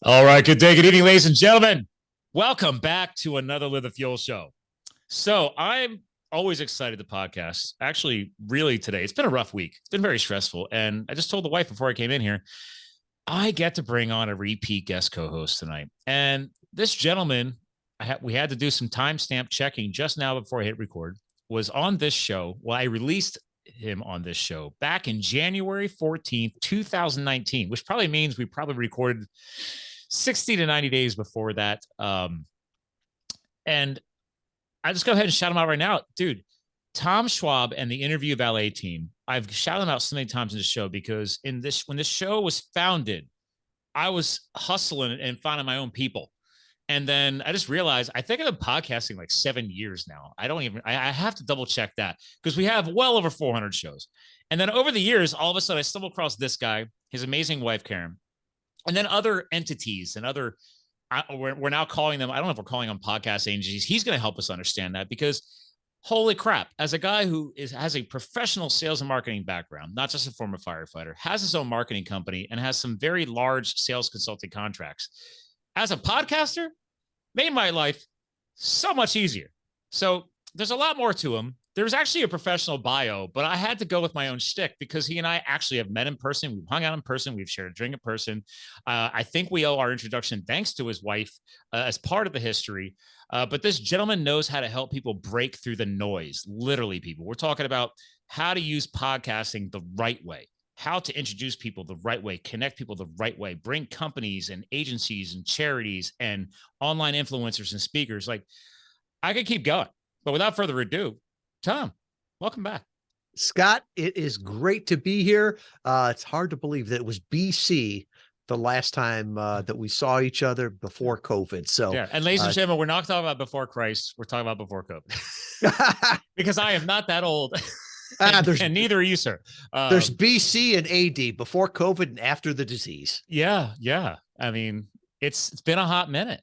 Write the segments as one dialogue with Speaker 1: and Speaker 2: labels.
Speaker 1: All right, good day, good evening, ladies and gentlemen. Welcome back to another Live the Fuel show. So I'm always excited to podcast. Actually, really today, it's been a rough week. It's been very stressful. And I just told the wife before I came in here, I get to bring on a repeat guest co-host tonight. And this gentleman, we had to do some timestamp checking just now before I hit record, was on this show. Well, I released him on this show back in January 14th, 2019, which probably means we probably recorded 60 to 90 days before that. And I just go ahead and shout him out right now. Dude, Tom Schwab and the Interview Valet team, I've shouted them out so many times in the show because when this show was founded, I was hustling and finding my own people. And then I just realized I think I've been podcasting like 7 years now. I have to double check that because we have well over 400 shows. And then over the years, all of a sudden I stumbled across this guy, his amazing wife, Karen, and then other entities and other, we're now calling them, I don't know if we're calling them podcast agencies. He's going to help us understand that because holy crap, as a guy who has a professional sales and marketing background, not just a former firefighter, has his own marketing company and has some very large sales consulting contracts. As a podcaster, made my life so much easier. So there's a lot more to him. There's actually a professional bio, but I had to go with my own shtick because he and I actually have met in person. We've hung out in person. We've shared a drink in person. I think we owe our introduction thanks to his wife as part of the history. But this gentleman knows how to help people break through the noise. Literally, people. We're talking about how to use podcasting the right way, how to introduce people the right way, connect people the right way, bring companies and agencies and charities and online influencers and speakers. Like I could keep going, but without further ado, Tom, welcome back.
Speaker 2: Scott, it is great to be here. It's hard to believe that it was BC the last time that we saw each other before COVID. So,
Speaker 1: yeah. And ladies and gentlemen, we're not talking about before Christ. We're talking about before COVID because I am not that old. And neither are you, sir.
Speaker 2: There's BC and AD, before COVID and after the disease.
Speaker 1: Yeah. Yeah. I mean, it's been a hot minute.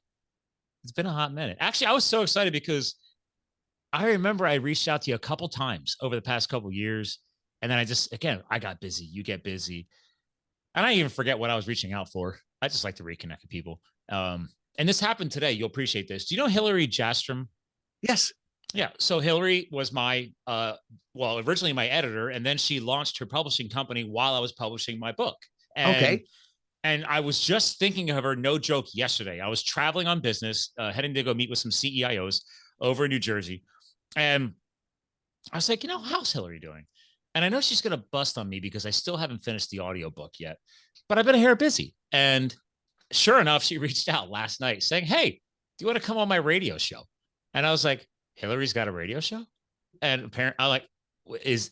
Speaker 1: It's been a hot minute. Actually, I was so excited because I remember I reached out to you a couple times over the past couple years. And then I got busy. You get busy. And I even forget what I was reaching out for. I just like to reconnect with people. And this happened today. You'll appreciate this. Do you know Hillary Jastrom?
Speaker 2: Yes.
Speaker 1: Yeah. So Hillary was my, originally my editor, and then she launched her publishing company while I was publishing my book.
Speaker 2: Okay.
Speaker 1: And I was just thinking of her, no joke, yesterday. I was traveling on business, heading to go meet with some CEIOs over in New Jersey. And I was like, how's Hillary doing? And I know she's going to bust on me because I still haven't finished the audiobook yet, but I've been here busy. And sure enough, she reached out last night saying, hey, do you want to come on my radio show? And I was like, Hillary's got a radio show? And apparently I'm like,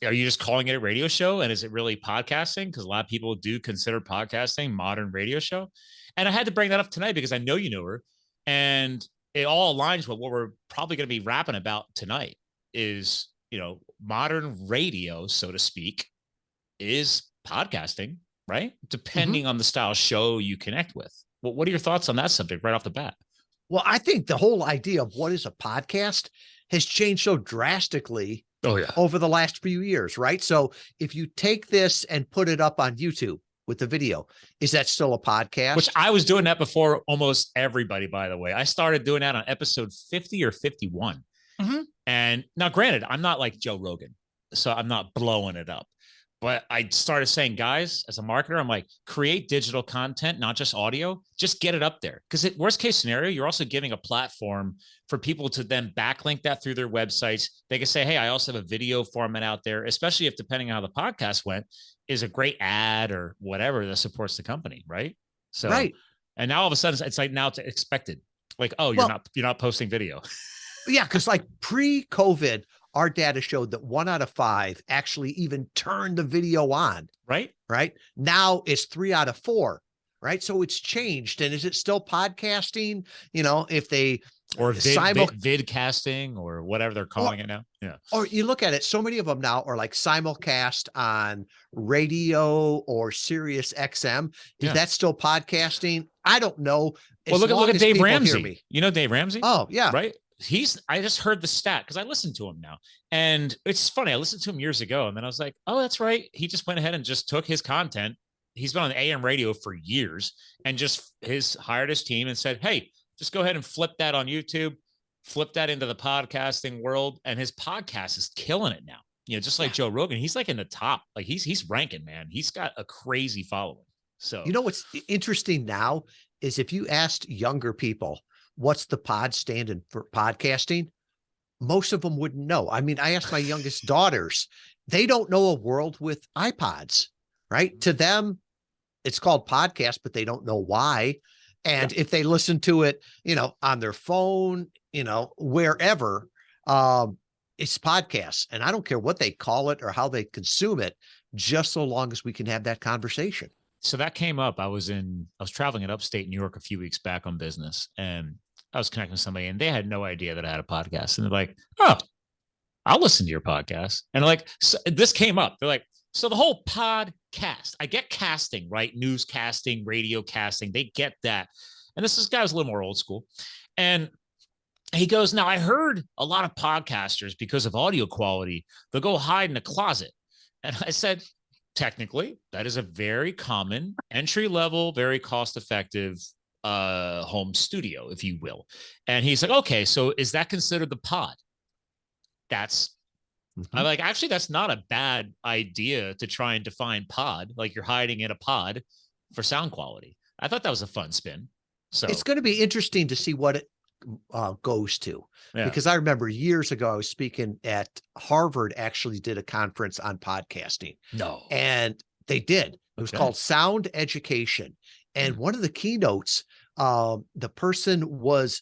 Speaker 1: are you just calling it a radio show? And is it really podcasting? Because a lot of people do consider podcasting modern radio show. And I had to bring that up tonight because I know you know her. And it all aligns with what we're probably going to be rapping about tonight is, modern radio, so to speak, is podcasting, right? Depending on the style show you connect with. Well, what are your thoughts on that subject right off the bat?
Speaker 2: Well, I think the whole idea of what is a podcast has changed so drastically over the last few years, right? So if you take this and put it up on YouTube with the video, is that still a podcast?
Speaker 1: Which I was doing that before almost everybody, by the way. I started doing that on episode 50 or 51. And now, granted, I'm not like Joe Rogan, so I'm not blowing it up. But I started saying, guys, as a marketer, I'm like, create digital content, not just audio. Just get it up there. Because worst case scenario, you're also giving a platform for people to then backlink that through their websites. They can say, hey, I also have a video format out there, especially if, depending on how the podcast went, is a great ad or whatever that supports the company, right? So, right. And now all of a sudden, it's like now it's expected. Like, oh, you're not posting video.
Speaker 2: Yeah, because like pre-COVID, our data showed that 1 out of 5 actually even turned the video on.
Speaker 1: Right.
Speaker 2: Right. Now it's 3 out of 4. Right. So it's changed. And is it still podcasting? If they
Speaker 1: or vidcasting or whatever they're calling it now. Yeah.
Speaker 2: Or you look at it, so many of them now are like simulcast on radio or Sirius XM. Is that still podcasting? I don't know.
Speaker 1: Well, look at Dave Ramsey. You know Dave Ramsey?
Speaker 2: Oh, yeah.
Speaker 1: Right. I just heard the stat because I listened to him now. And it's funny. I listened to him years ago and then I was like, oh, that's right. He just went ahead and just took his content. he's been on AM radio for years, and just hired his team and said, hey, just go ahead and flip that on YouTube, flip that into the podcasting world. And his podcast is killing it now. Just like Joe Rogan, he's like in the top, like he's ranking, man. He's got a crazy following. So,
Speaker 2: what's interesting now is if you asked younger people, what's the pod standing for podcasting? Most of them wouldn't know. I mean, I asked my youngest daughters, they don't know a world with iPods, right? To them, it's called podcast, but they don't know why. And if they listen to it, on their phone, wherever, it's podcasts. And I don't care what they call it or how they consume it, just so long as we can have that conversation.
Speaker 1: So that came up. I was traveling in upstate New York a few weeks back on business, and I was connecting with somebody, and they had no idea that I had a podcast. And they're like, oh, I'll listen to your podcast. And so this came up. They're like, so the whole podcast, I get casting, right? Newscasting, radio casting, they get that. And this guy was a little more old school. And he goes, now I heard a lot of podcasters, because of audio quality, they'll go hide in a closet. And I said, technically, that is a very common entry level, very cost effective home studio, if you will. And he's like, okay, so is that considered the pod? I'm like, actually, that's not a bad idea to try and define pod. Like you're hiding in a pod for sound quality. I thought that was a fun spin. So
Speaker 2: it's going to be interesting to see what it goes to, because I remember years ago, I was speaking at Harvard, actually did a conference on podcasting.
Speaker 1: No.
Speaker 2: And they did. It was called Sound Education. And one of the keynotes, the person was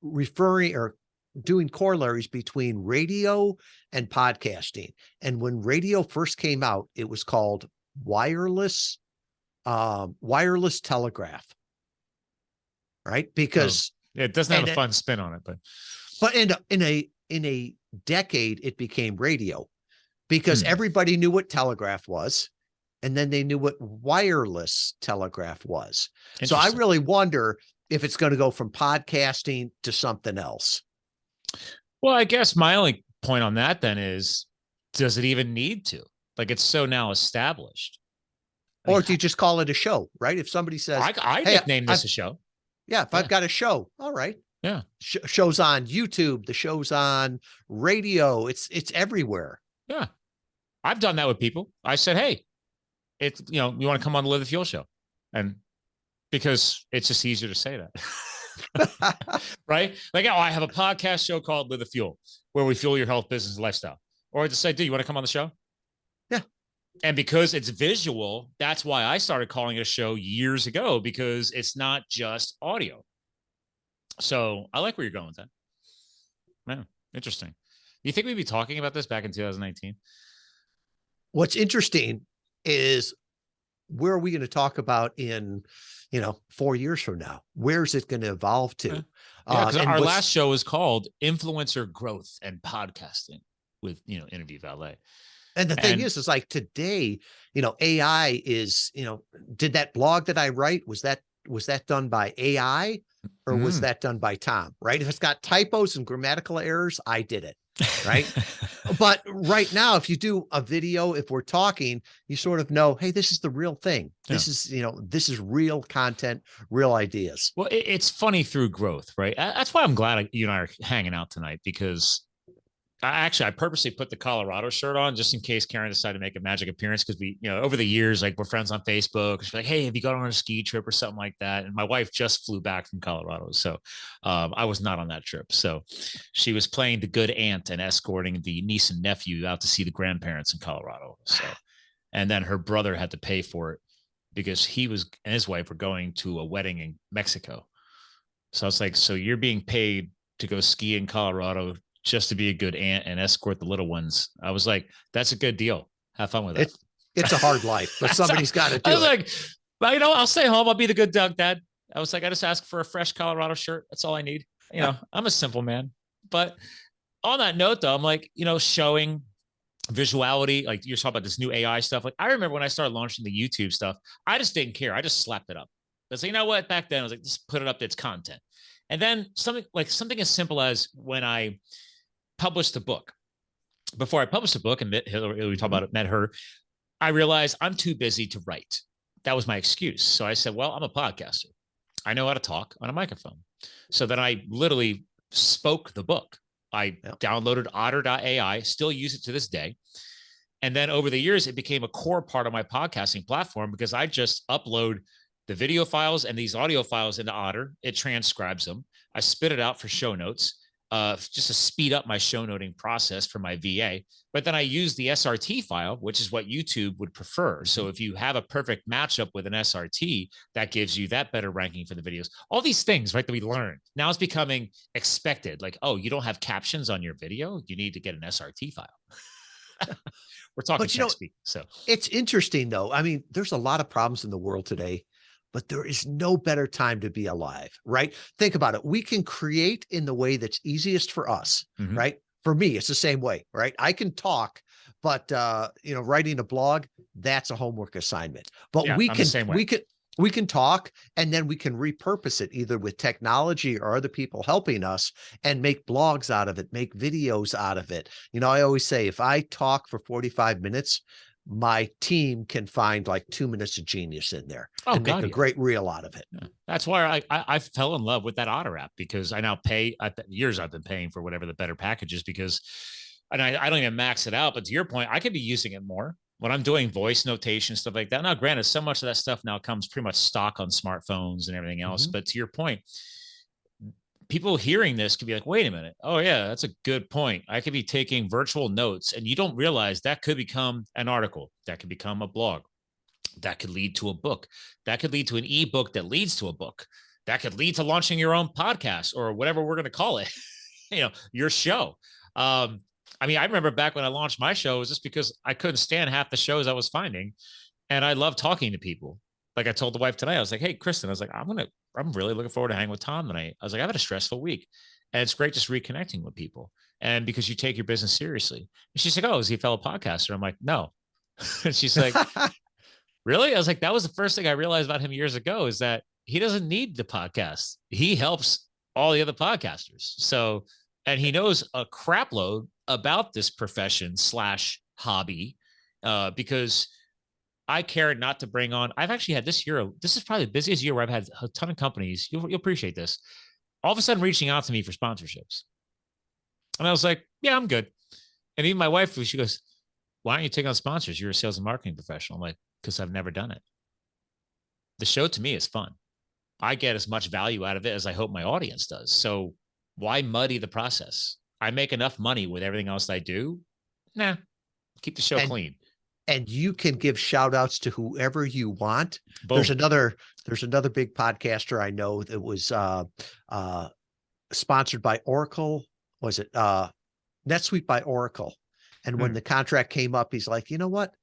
Speaker 2: referring or doing corollaries between radio and podcasting. And when radio first came out, it was called wireless telegraph, right? Because
Speaker 1: it doesn't have a fun spin on it,
Speaker 2: but in a decade, it became radio, because everybody knew what telegraph was. And then they knew what wireless telegraph was. So I really wonder if it's going to go from podcasting to something else.
Speaker 1: Well, I guess my only point on that then is, does it even need to? Like, it's so now established.
Speaker 2: Or do you just call it a show, right? If somebody says,
Speaker 1: I nickname this a show.
Speaker 2: Yeah, if I've got a show, all right.
Speaker 1: Yeah.
Speaker 2: Shows on YouTube, the show's on radio. It's everywhere.
Speaker 1: Yeah. I've done that with people. I said, hey, it's, you want to come on the Live the Fuel show? And because it's just easier to say that. Right? Like, oh, I have a podcast show called Live the Fuel, where we fuel your health, business, and lifestyle. Or I just say, dude, you want to come on the show?
Speaker 2: Yeah.
Speaker 1: And because it's visual, that's why I started calling it a show years ago, because it's not just audio. So I like where you're going with that. Man, interesting. Do you think we'd be talking about this back in 2019?
Speaker 2: What's interesting is, where are we going to talk about in, 4 years from now? Where's it going to evolve to?
Speaker 1: Yeah, our last show is called Influencer Growth and Podcasting with, Interview Valet.
Speaker 2: And the thing is like today, AI is, did that blog that I write, was that done by AI or was that done by Tom? Right. If it's got typos and grammatical errors, I did it. Right. But right now, if you do a video, if we're talking, you sort of know, hey, this is the real thing. This is, this is real content, real ideas.
Speaker 1: Well, it's funny through growth, right? That's why I'm glad you and I are hanging out tonight, because I purposely put the Colorado shirt on just in case Karen decided to make a magic appearance, because we, over the years, like, we're friends on Facebook. She's like, hey, have you gone on a ski trip or something like that? And my wife just flew back from Colorado. So I was not on that trip. So she was playing the good aunt and escorting the niece and nephew out to see the grandparents in Colorado. So, and then her brother had to pay for it because he and his wife were going to a wedding in Mexico. So I was like, so you're being paid to go ski in Colorado just to be a good aunt and escort the little ones. I was like, that's a good deal. Have fun with it.
Speaker 2: It's a hard life, but somebody's got to do it.
Speaker 1: I was like, well, I'll stay home. I'll be the good dad. I was like, I just ask for a fresh Colorado shirt. That's all I need. I'm a simple man. But on that note, though, I'm like, showing visuality, like you're talking about this new AI stuff. Like, I remember when I started launching the YouTube stuff, I just didn't care. I just slapped it up. I was like, you know what? Back then I was like, just put it up. It's content. And then something as simple as when I published a book. Before I published a book and met Hillary, we talked about it, met her, I realized I'm too busy to write. that was my excuse. So I said, well, I'm a podcaster. I know how to talk on a microphone. So then I literally spoke the book. I downloaded otter.ai, still use it to this day. And then over the years, it became a core part of my podcasting platform because I just upload the video files and these audio files into Otter. It transcribes them. I spit it out for show notes, just to speed up my show noting process for my VA. But then I use the SRT file, which is what YouTube would prefer. So if you have a perfect matchup with an SRT, that gives you that better ranking for the videos. All these things, right, that we learned. Now it's becoming expected. Like, oh, you don't have captions on your video? You need to get an SRT file. We're talking tech speak. So
Speaker 2: it's interesting, though. I mean, there's a lot of problems in the world today, but there is no better time to be alive, right? Think about it. We can create in the way that's easiest for us, right? For me, it's the same way, right? I can talk, but writing a blog, that's a homework assignment. But we can talk, and then we can repurpose it either with technology or other people helping us and make blogs out of it, make videos out of it. I always say, if I talk for 45 minutes, my team can find like 2 minutes of genius in there and make a great reel out of it.
Speaker 1: Yeah. That's why I fell in love with that Otter app, because I now pay years I've been paying for whatever the better package is, because and I don't even max it out. But to your point, I could be using it more when I'm doing voice notation, stuff like that. Now, granted, so much of that stuff now comes pretty much stock on smartphones and everything else. But to your point, people hearing this could be like, wait a minute. Oh, yeah, that's a good point. I could be taking virtual notes, and you don't realize that could become an article. That could become a blog. That could lead to a book. That could lead to an ebook that leads to a book. That could lead to launching your own podcast or whatever we're going to call it, your show. I remember back when I launched my show, it was just because I couldn't stand half the shows I was finding. And I love talking to people. Like I told the wife today, I was like, hey, Kristen, I was like, I'm really looking forward to hanging with Tom tonight. I was like, I've had a stressful week, and it's great just reconnecting with people. And because you take your business seriously. And she's like, oh, is he a fellow podcaster? I'm like, no. And she's like, really? I was like, that was the first thing I realized about him years ago, is that he doesn't need the podcast. He helps all the other podcasters. So, and he knows a crap load about this profession / hobby, because I cared not to bring on. I've actually had this year. This is probably the busiest year where I've had a ton of companies. You'll appreciate this. All of a sudden reaching out to me for sponsorships. And I was like, yeah, I'm good. And even my wife, she goes, why aren't you taking on sponsors? You're a sales and marketing professional. I'm like, because I've never done it. The show to me is fun. I get as much value out of it as I hope my audience does. So why muddy the process? I make enough money with everything else I do. Nah, keep the show clean.
Speaker 2: And you can give shout outs to whoever you want.
Speaker 1: Boom.
Speaker 2: There's another big podcaster I know that was sponsored by Oracle. Was it NetSuite by Oracle? And when the contract came up, he's like, you know what?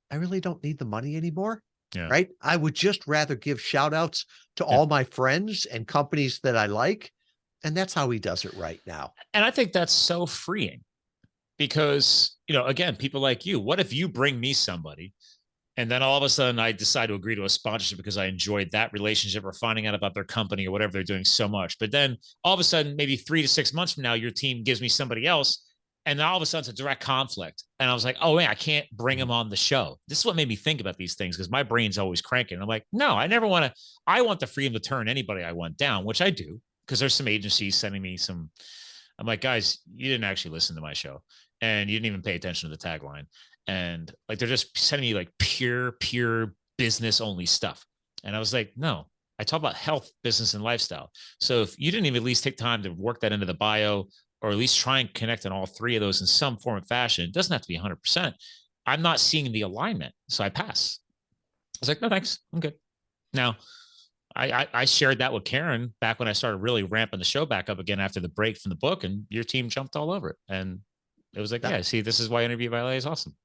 Speaker 2: I really don't need the money anymore. Yeah. Right. I would just rather give shout outs to all my friends and companies that I like. And that's how he does it right now.
Speaker 1: And I think that's so freeing, because, again, people like you, what if you bring me somebody and then all of a sudden I decide to agree to a sponsorship because I enjoyed that relationship or finding out about their company or whatever they're doing so much. But then all of a sudden, maybe 3 to 6 months from now, your team gives me somebody else. And then all of a sudden it's a direct conflict. And I was like, oh, man, I can't bring him on the show. This is what made me think about these things, because my brain's always cranking. I'm like, no, I never want to. I want the freedom to turn anybody I want down, which I do, because there's some agencies sending me some. I'm like, guys, you didn't actually listen to my show, and you didn't even pay attention to the tagline. And like, they're just sending me like pure business only stuff. And I was like, no, I talk about health, business, and lifestyle. So if you didn't even at least take time to work that into the bio, or at least try and connect on all 3 of those in some form of fashion, it doesn't have to be 100%. I'm not seeing the alignment. So I pass. I was like, no, thanks. I'm good. Now, I shared that with Karen back when I started really ramping the show back up again after the break from the book, and your team jumped all over it. And it was like, yeah, see, this is why Interview Valet is awesome.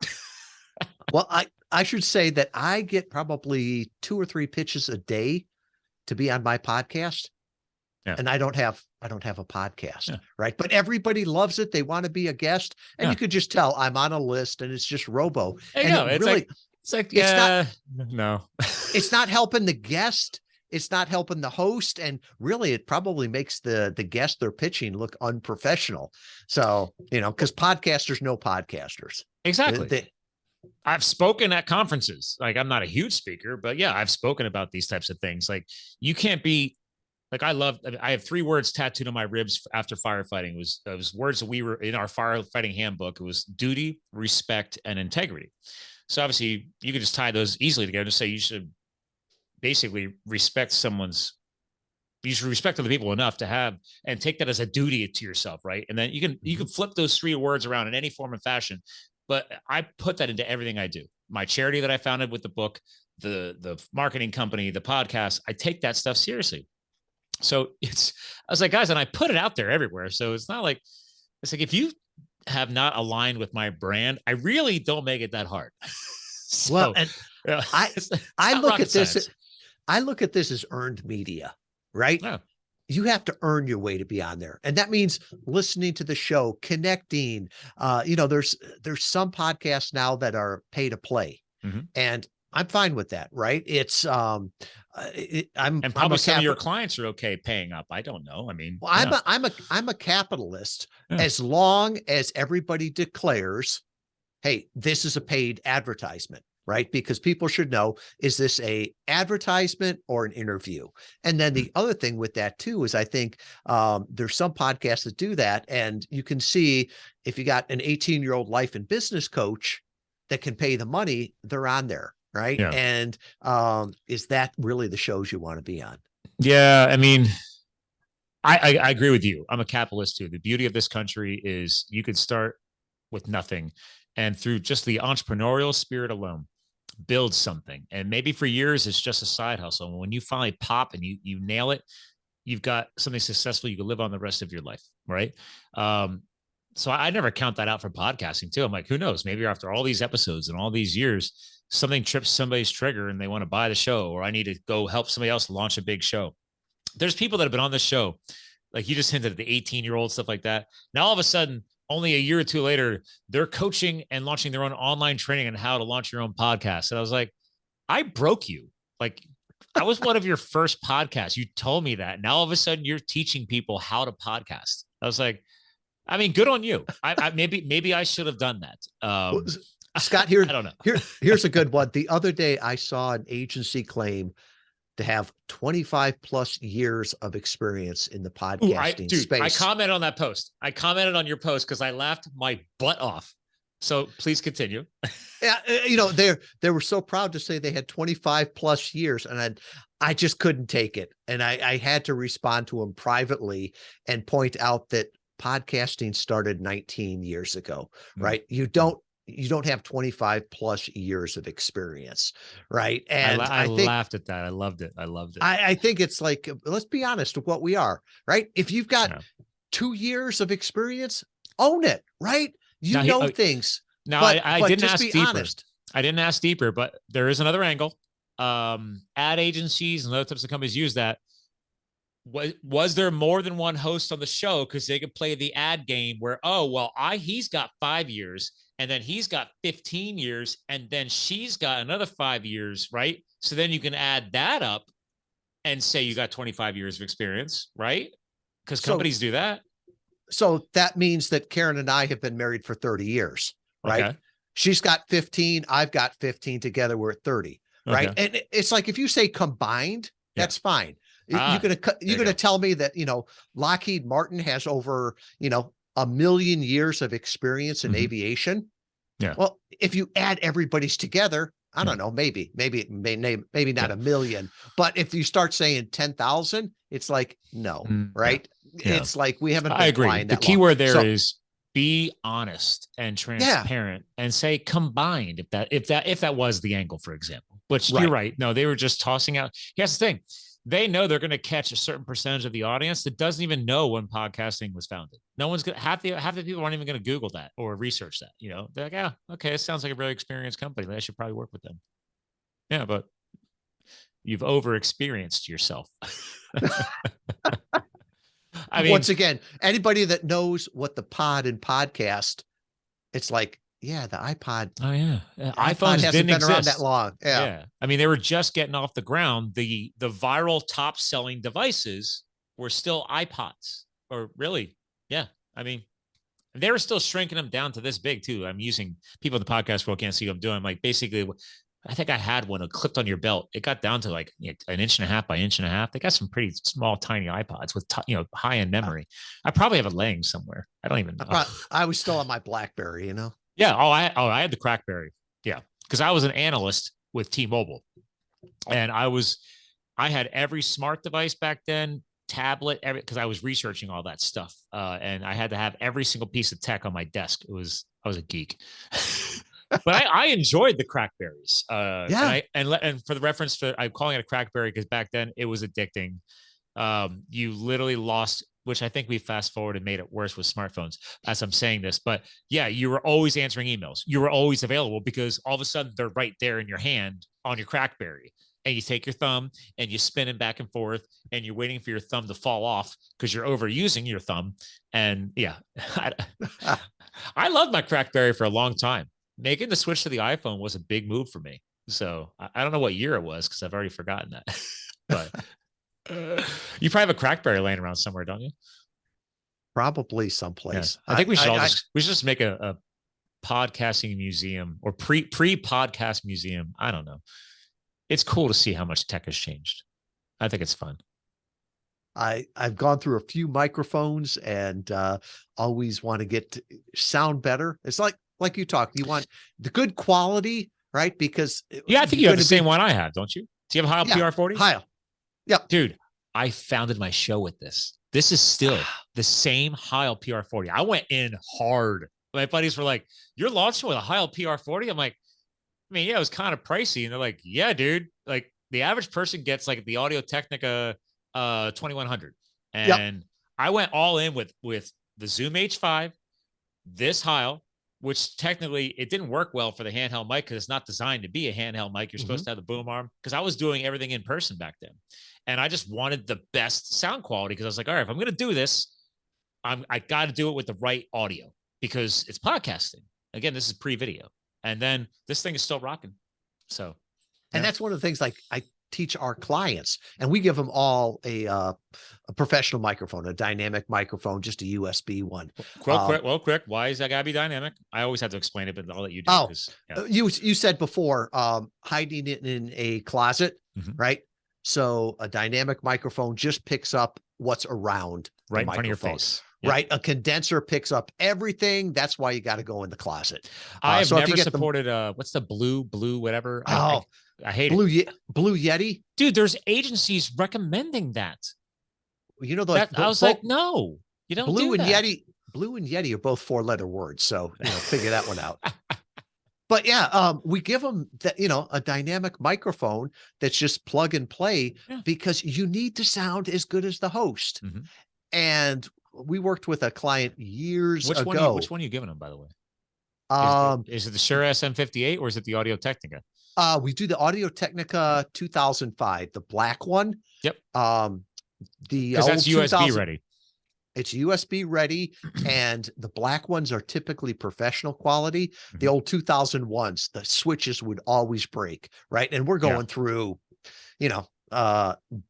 Speaker 2: Well, I should say that I get probably 2 or 3 pitches a day to be on my podcast. Yeah. And I don't have a podcast, right? But everybody loves it. They want to be a guest, and you could just tell I'm on a list, and it's just robo.
Speaker 1: And it's really, no,
Speaker 2: it's not helping the guest. It's not helping the host. And really, it probably makes the guest they're pitching look unprofessional. So, because podcasters know podcasters.
Speaker 1: Exactly. I've spoken at conferences. Like, I'm not a huge speaker, but yeah, I've spoken about these types of things. Like, you can't be like, I have 3 words tattooed on my ribs after firefighting. It was words that we were in our firefighting handbook. It was duty, respect, and integrity. So obviously you could just tie those easily together and say you should basically respect you should respect other people enough to have and take that as a duty to yourself, right? And then you can flip those 3 words around in any form and fashion. But I put that into everything I do. My charity that I founded with the book, the marketing company, the podcast, I take that stuff seriously. So I was like, guys, and I put it out there everywhere. So it's like if you have not aligned with my brand, I really don't make it that hard. So,
Speaker 2: well, and
Speaker 1: yeah,
Speaker 2: I look at this,
Speaker 1: science.
Speaker 2: I look at this as earned media, right?
Speaker 1: Yeah.
Speaker 2: You have to earn your way to be on there. And that means listening to the show, connecting. There's some podcasts now that are pay to play.
Speaker 1: Mm-hmm.
Speaker 2: And I'm fine with that, right? It's
Speaker 1: and probably some of your clients are okay paying up. I don't know. I mean,
Speaker 2: well, I'm a capitalist as long as everybody declares, hey, this is a paid advertisement, right? Because people should know, is this a advertisement or an interview? And then the other thing with that too, is I think there's some podcasts that do that. And you can see if you got an 18-year-old life and business coach that can pay the money, they're on there. Right. Yeah. And is that really the shows you want to be on?
Speaker 1: Yeah. I mean, I agree with you. I'm a capitalist too. The beauty of this country is you could start with nothing and through just the entrepreneurial spirit alone, build something. And maybe for years, it's just a side hustle. And when you finally pop and you nail it, you've got something successful you can live on the rest of your life. Right. So I never count that out for podcasting too. I'm like, who knows? Maybe after all these episodes and all these years, something trips somebody's trigger and they want to buy the show, or I need to go help somebody else launch a big show. There's people that have been on this show, like you just hinted at the 18-year-old stuff like that. Now, all of a sudden, only a year or two later, they're coaching and launching their own online training on how to launch your own podcast. And I was like, I broke you. Like, I was one of your first podcasts. You told me that. Now, all of a sudden, you're teaching people how to podcast. I was like, I mean, good on you. Maybe I should have done that.
Speaker 2: Scott, I don't know. Here's a good one. The other day, I saw an agency claim to have 25 plus years of experience in the podcasting space.
Speaker 1: I commented on that post. I commented on your post because I laughed my butt off. So please continue.
Speaker 2: Yeah, they were so proud to say they had 25 plus years, and I just couldn't take it, and I had to respond to them privately and point out that podcasting started 19 years ago, right? You don't have 25 plus years of experience, right? And
Speaker 1: I laughed at that. I loved it.
Speaker 2: I think it's like, let's be honest with what we are, right? If you've got 2 years of experience, own it, right? You know things.
Speaker 1: Now, I didn't ask deeper. Honest. I didn't ask deeper, but there is another angle. Ad agencies and other types of companies use that. Was there more than one host on the show because they could play the ad game where, he's got 5 years and then he's got 15 years and then she's got another 5 years, right? So then you can add that up and say you got 25 years of experience, right? Because companies do that.
Speaker 2: So that means that Karen and I have been married for 30 years, right? Okay. She's got 15, I've got 15, together we're at 30, right? Okay. And it's like, if you say combined, that's fine. You're gonna tell me that, Lockheed Martin has over, 1 million years of experience in aviation. Yeah. Well, if you add everybody's together, I don't know, maybe not 1 million, but if you start saying 10,000, it's like, no, right? Yeah. It's like, we haven't been
Speaker 1: I agree.
Speaker 2: flying
Speaker 1: the
Speaker 2: that
Speaker 1: key
Speaker 2: long.
Speaker 1: word there is be honest and transparent and say combined. If that was the angle, for example, which you're right. No, they were just tossing out. Here's the thing. They know they're going to catch a certain percentage of the audience that doesn't even know when podcasting was founded. No one's going to half the people aren't even going to Google that or research that. They're like, yeah, okay, it sounds like a really experienced company. I should probably work with them. Yeah, but you've over-experienced yourself.
Speaker 2: I mean, once again, anybody that knows what the pod and podcast, it's like, yeah, the iPod.
Speaker 1: Oh yeah,
Speaker 2: iPhone hasn't been around that long. Yeah.
Speaker 1: I mean, they were just getting off the ground. The viral top selling devices were still iPods, or really, yeah. I mean, They were still shrinking them down to this big too. I'm using, people in the podcast world can't see what I'm doing. I'm like, basically, I think I had one clipped on your belt. It got down to like an inch and a half by inch and a half. They got some pretty small, tiny iPods with, high end memory. I probably have it laying somewhere. I don't even know.
Speaker 2: I was still on my BlackBerry,
Speaker 1: Yeah. I had the Crackberry. Yeah. Cause I was an analyst with T-Mobile, and I had every smart device back then, tablet, because I was researching all that stuff. And I had to have every single piece of tech on my desk. I was a geek. But I enjoyed the Crackberries.
Speaker 2: Yeah.
Speaker 1: And for the reference, I'm calling it a Crackberry because back then it was addicting. You literally lost, which I think we fast forward and made it worse with smartphones as I'm saying this. But yeah, you were always answering emails. You were always available because all of a sudden they're right there in your hand on your Crackberry. And you take your thumb and you spin it back and forth, and you're waiting for your thumb to fall off because you're overusing your thumb. And yeah, I loved my Crackberry for a long time. Making the switch to the iPhone was a big move for me. So I don't know what year it was because I've already forgotten that. But you probably have a Crackberry laying around somewhere, don't you?
Speaker 2: Probably someplace.
Speaker 1: Yeah. I think we should just make a podcasting museum or pre-podcast museum. I don't know. It's cool to see how much tech has changed. I think it's fun.
Speaker 2: I've gone through a few microphones and always want to get to sound better. It's like you talked, you want the good quality, right? Because
Speaker 1: yeah, I think you have the same one I have, don't you? Do you have a Heil PR40?
Speaker 2: Heil. Yep.
Speaker 1: Dude, I founded my show with this. This is still the same Heil PR40. I went in hard. My buddies were like, "You're launching with a Heil PR40?" I'm like, I mean, yeah, it was kind of pricey. And they're like, yeah, dude, like the average person gets like the Audio Technica 2100. And I went all in with the Zoom H5, this Heil, which technically it didn't work well for the handheld mic because it's not designed to be a handheld mic. You're supposed to have the boom arm, because I was doing everything in person back then. And I just wanted the best sound quality because I was like, all right, if I'm going to do this, I got to do it with the right audio because it's podcasting. Again, this is pre-video. And then this thing is still rocking. So,
Speaker 2: and that's one of the things like I teach our clients, and we give them all a professional microphone, a dynamic microphone, just a USB one.
Speaker 1: Quick. Why is that gotta be dynamic? I always have to explain it, but I'll let you do.
Speaker 2: You said before, hiding it in a closet, right? So a dynamic microphone just picks up what's around
Speaker 1: right in front of your face.
Speaker 2: Yep. Right. A condenser picks up everything. That's why you got to go in the closet.
Speaker 1: I have never supported what's the blue, whatever. I hate
Speaker 2: it. Blue Yeti.
Speaker 1: Dude, there's agencies recommending that.
Speaker 2: You know,
Speaker 1: I was like, no, you don't
Speaker 2: Blue
Speaker 1: do
Speaker 2: and
Speaker 1: that.
Speaker 2: Yeti. Blue and Yeti are both 4-letter words. So, figure that one out. But yeah, we give them that, a dynamic microphone that's just plug and play because you need to sound as good as the host. And we worked with a client years ago.
Speaker 1: Which one are you giving them, by the way? Is it the Shure SM58 or is it the Audio Technica?
Speaker 2: We do the Audio Technica 2005, the black one.
Speaker 1: Yep.
Speaker 2: Because
Speaker 1: that's USB ready.
Speaker 2: It's USB ready, and the black ones are typically professional quality. The old 2001s, the switches would always break, right? And we're going through,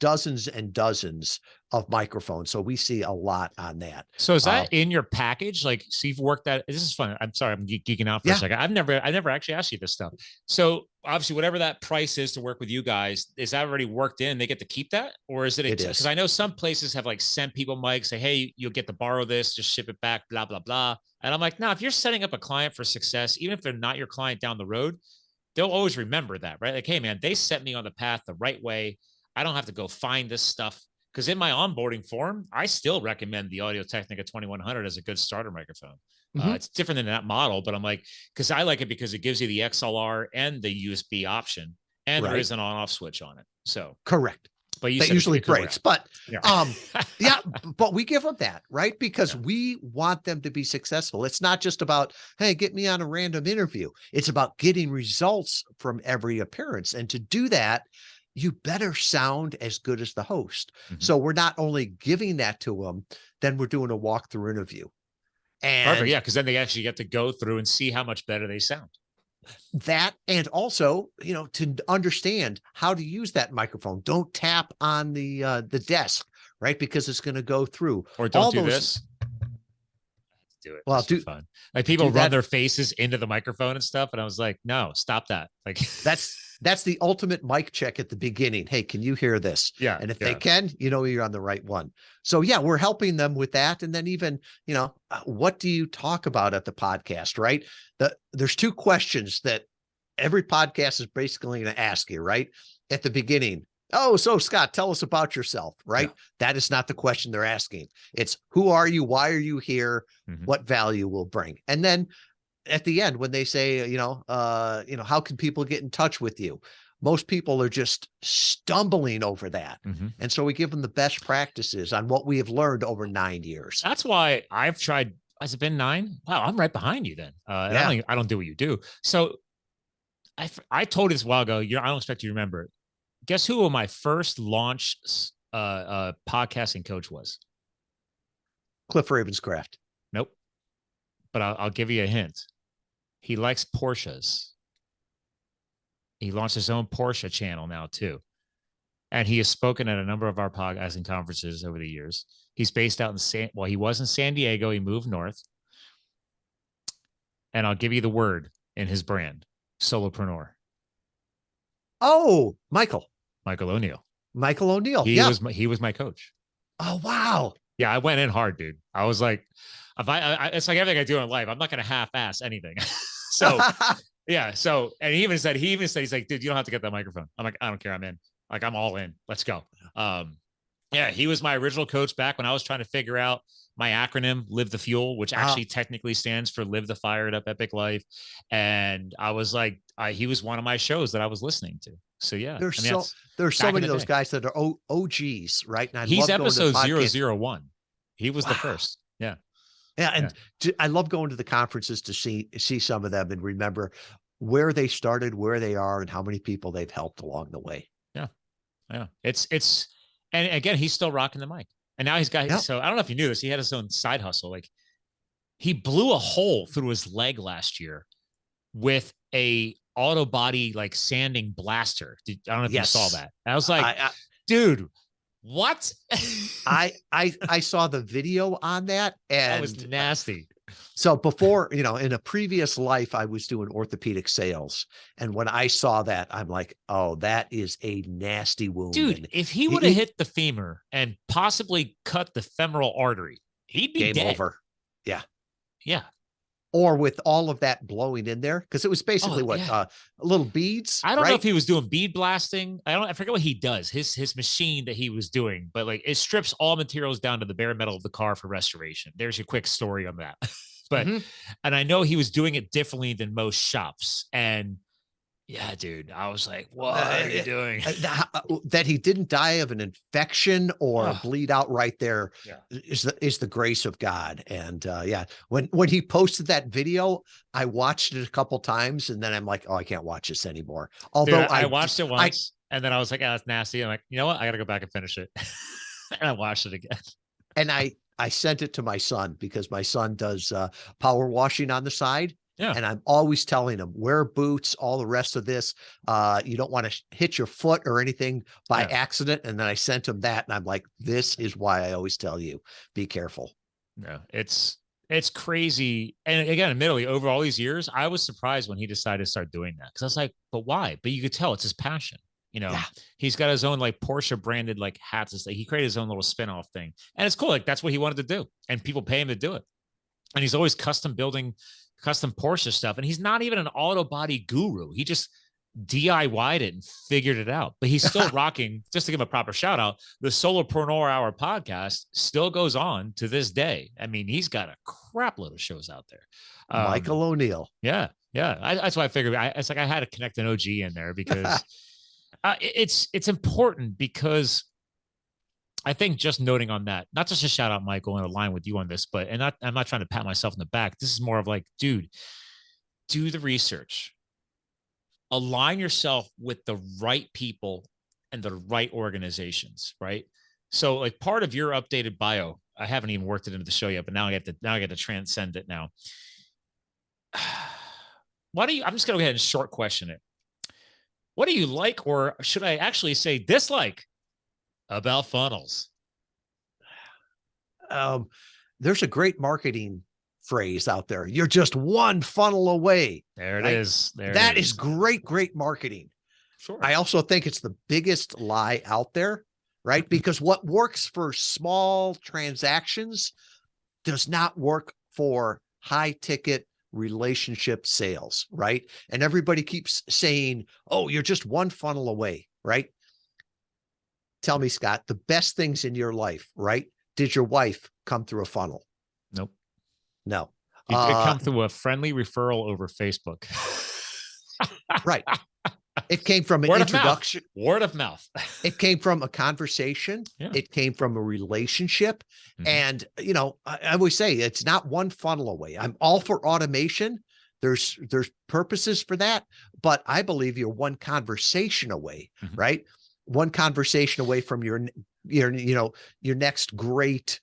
Speaker 2: dozens and dozens of microphones. So we see a lot on that.
Speaker 1: So is that in your package? Like, so you've worked that. This is fun. I'm sorry, I'm geeking out for a second. I never actually asked you this stuff. So obviously, whatever that price is to work with you guys, is that already worked in? They get to keep that, or is it? Because I know some places have like sent people mics, say, hey, you'll get to borrow this, just ship it back, blah blah blah. And I'm like, no, if you're setting up a client for success, even if they're not your client down the road, they'll always remember that, right? Like, hey man, they set me on the path the right way. I don't have to go find this stuff. Because in my onboarding form, I still recommend the Audio Technica 2100 as a good starter microphone. It's different than that model, but I'm like, because I like it because it gives you the XLR and the USB option, and there is an on-off switch on it. So
Speaker 2: correct.
Speaker 1: But
Speaker 2: that usually breaks. But but we give them that, right? Because we want them to be successful. It's not just about, hey, get me on a random interview. It's about getting results from every appearance. And to do that, you better sound as good as the host. So we're not only giving that to them, then we're doing a walkthrough interview. And
Speaker 1: perfect, yeah, because then they actually get to go through and see how much better they sound.
Speaker 2: That, and also, to understand how to use that microphone. Don't tap on the desk, right? Because it's going to go through.
Speaker 1: Or don't do this. do it.
Speaker 2: Well,
Speaker 1: It's for fun. Like people run their faces into the microphone and stuff. And I was like, no, stop that. Like
Speaker 2: that's the ultimate mic check at the beginning. Hey, can you hear this?
Speaker 1: Yeah.
Speaker 2: And if they can, you know, you're on the right one. So yeah, we're helping them with that. And then even, you know, what do you talk about at the podcast, right? There's two questions that every podcast is basically going to ask you, right? At the beginning. Oh, so Scott, tell us about yourself, right? Yeah. That is not the question they're asking. It's who are you? Why are you here? What value will bring? And then at the end, when they say, you know, how can people get in touch with you? Most people are just stumbling over that. And so we give them the best practices on what we have learned over 9 years.
Speaker 1: That's why I've tried. Has it been 9? Wow, I'm right behind you then. Yeah. I don't do what you do. So I told you this a while ago. I don't expect you to remember it. Guess who my first launch podcasting coach was?
Speaker 2: Cliff Ravenscraft.
Speaker 1: Nope. But I'll give you a hint. He likes Porsches. He launched his own Porsche channel now too. And he has spoken at a number of our podcasting conferences over the years. He's based out in he was in San Diego. He moved north. And I'll give you the word in his brand, solopreneur.
Speaker 2: Oh, Michael
Speaker 1: O'Neill.
Speaker 2: Michael O'Neill.
Speaker 1: He was my coach.
Speaker 2: Oh, wow.
Speaker 1: Yeah, I went in hard, dude. I was like, it's like everything I do in life. I'm not going to half-ass anything. So, yeah. So, and he even said, he's like, dude, you don't have to get that microphone. I'm like, I don't care. I'm in. Like, I'm all in. Let's go. Yeah, he was my original coach back when I was trying to figure out my acronym, Live the Fuel, which actually technically stands for Live the Fired Up Epic Life. And I was like, he was one of my shows that I was listening to. So yeah,
Speaker 2: there's so many of those guys that are OGs, right? And
Speaker 1: he's episode 001. He was the first. Yeah.
Speaker 2: Yeah. And I love going to the conferences to see some of them and remember where they started, where they are, and how many people they've helped along the way.
Speaker 1: Yeah. Yeah. And again, he's still rocking the mic. And now he's got, so I don't know if you knew this, he had his own side hustle. Like he blew a hole through his leg last year with a auto body, like sanding blaster. I don't know if you saw that. I was like, dude, what?
Speaker 2: I saw the video on that, and
Speaker 1: that was nasty.
Speaker 2: So before, in a previous life, I was doing orthopedic sales. And when I saw that, I'm like, oh, that is a nasty wound.
Speaker 1: Dude, and if he would have hit the femur and possibly cut the femoral artery, he'd be
Speaker 2: game over. Yeah.
Speaker 1: Yeah.
Speaker 2: Or with all of that blowing in there, because it was basically little beads.
Speaker 1: I don't know if he was doing bead blasting. I forget what he does. His machine that he was doing, but like it strips all materials down to the bare metal of the car for restoration. There's your quick story on that. But and I know he was doing it differently than most shops. And yeah, dude, I was like, what are you doing?
Speaker 2: That he didn't die of an infection or bleed out right there is the grace of God. And when he posted that video, I watched it a couple times and then I'm like, oh, I can't watch this anymore. Although
Speaker 1: dude, I watched it once and then I was like, oh, that's nasty. I'm like, you know what? I got to go back and finish it. And I watched it again. And
Speaker 2: I sent it to my son because my son does power washing on the side.
Speaker 1: Yeah.
Speaker 2: And I'm always telling him, wear boots, all the rest of this. You don't want to hit your foot or anything by accident. And then I sent him that. And I'm like, this is why I always tell you, be careful.
Speaker 1: No, it's crazy. And again, admittedly, over all these years, I was surprised when he decided to start doing that. Cause I was like, but why? But you could tell it's his passion. He's got his own like Porsche branded like hats and stuff. He created his own little spinoff thing. And it's cool. Like that's what he wanted to do. And people pay him to do it. And he's always custom Porsche stuff. And he's not even an auto body guru. He just DIY'd it and figured it out. But he's still rocking, just to give him a proper shout out, the Solopreneur Hour podcast still goes on to this day. I mean, he's got a crap load of shows out there.
Speaker 2: Michael O'Neill.
Speaker 1: Yeah. Yeah. That's why I figured it's like I had to connect an OG in there because it's important because I think just noting on that, not just to shout out Michael and align with you on this, but I'm not trying to pat myself in the back. This is more of like, dude, do the research, align yourself with the right people and the right organizations, right? So like part of your updated bio, I haven't even worked it into the show yet, but now I get to transcend it now. I'm just going to go ahead and short question it. What do you like, or should I actually say dislike about funnels?
Speaker 2: There's a great marketing phrase out there. You're just one funnel away.
Speaker 1: There it
Speaker 2: right?
Speaker 1: is.
Speaker 2: That is great, great marketing.
Speaker 1: Sure.
Speaker 2: I also think it's the biggest lie out there, right? Because what works for small transactions does not work for high ticket relationship sales, right? And everybody keeps saying, oh, you're just one funnel away, right? Tell me, Scott, the best things in your life, right? Did your wife come through a funnel?
Speaker 1: Nope.
Speaker 2: No.
Speaker 1: You could come through a friendly referral over Facebook.
Speaker 2: Right. It came from an introduction.
Speaker 1: Word of mouth.
Speaker 2: It came from a conversation.
Speaker 1: Yeah.
Speaker 2: It came from a relationship. And, you know, I always say it's not one funnel away. I'm all for automation. There's purposes for that, but I believe you're one conversation away, right? One conversation away from your next great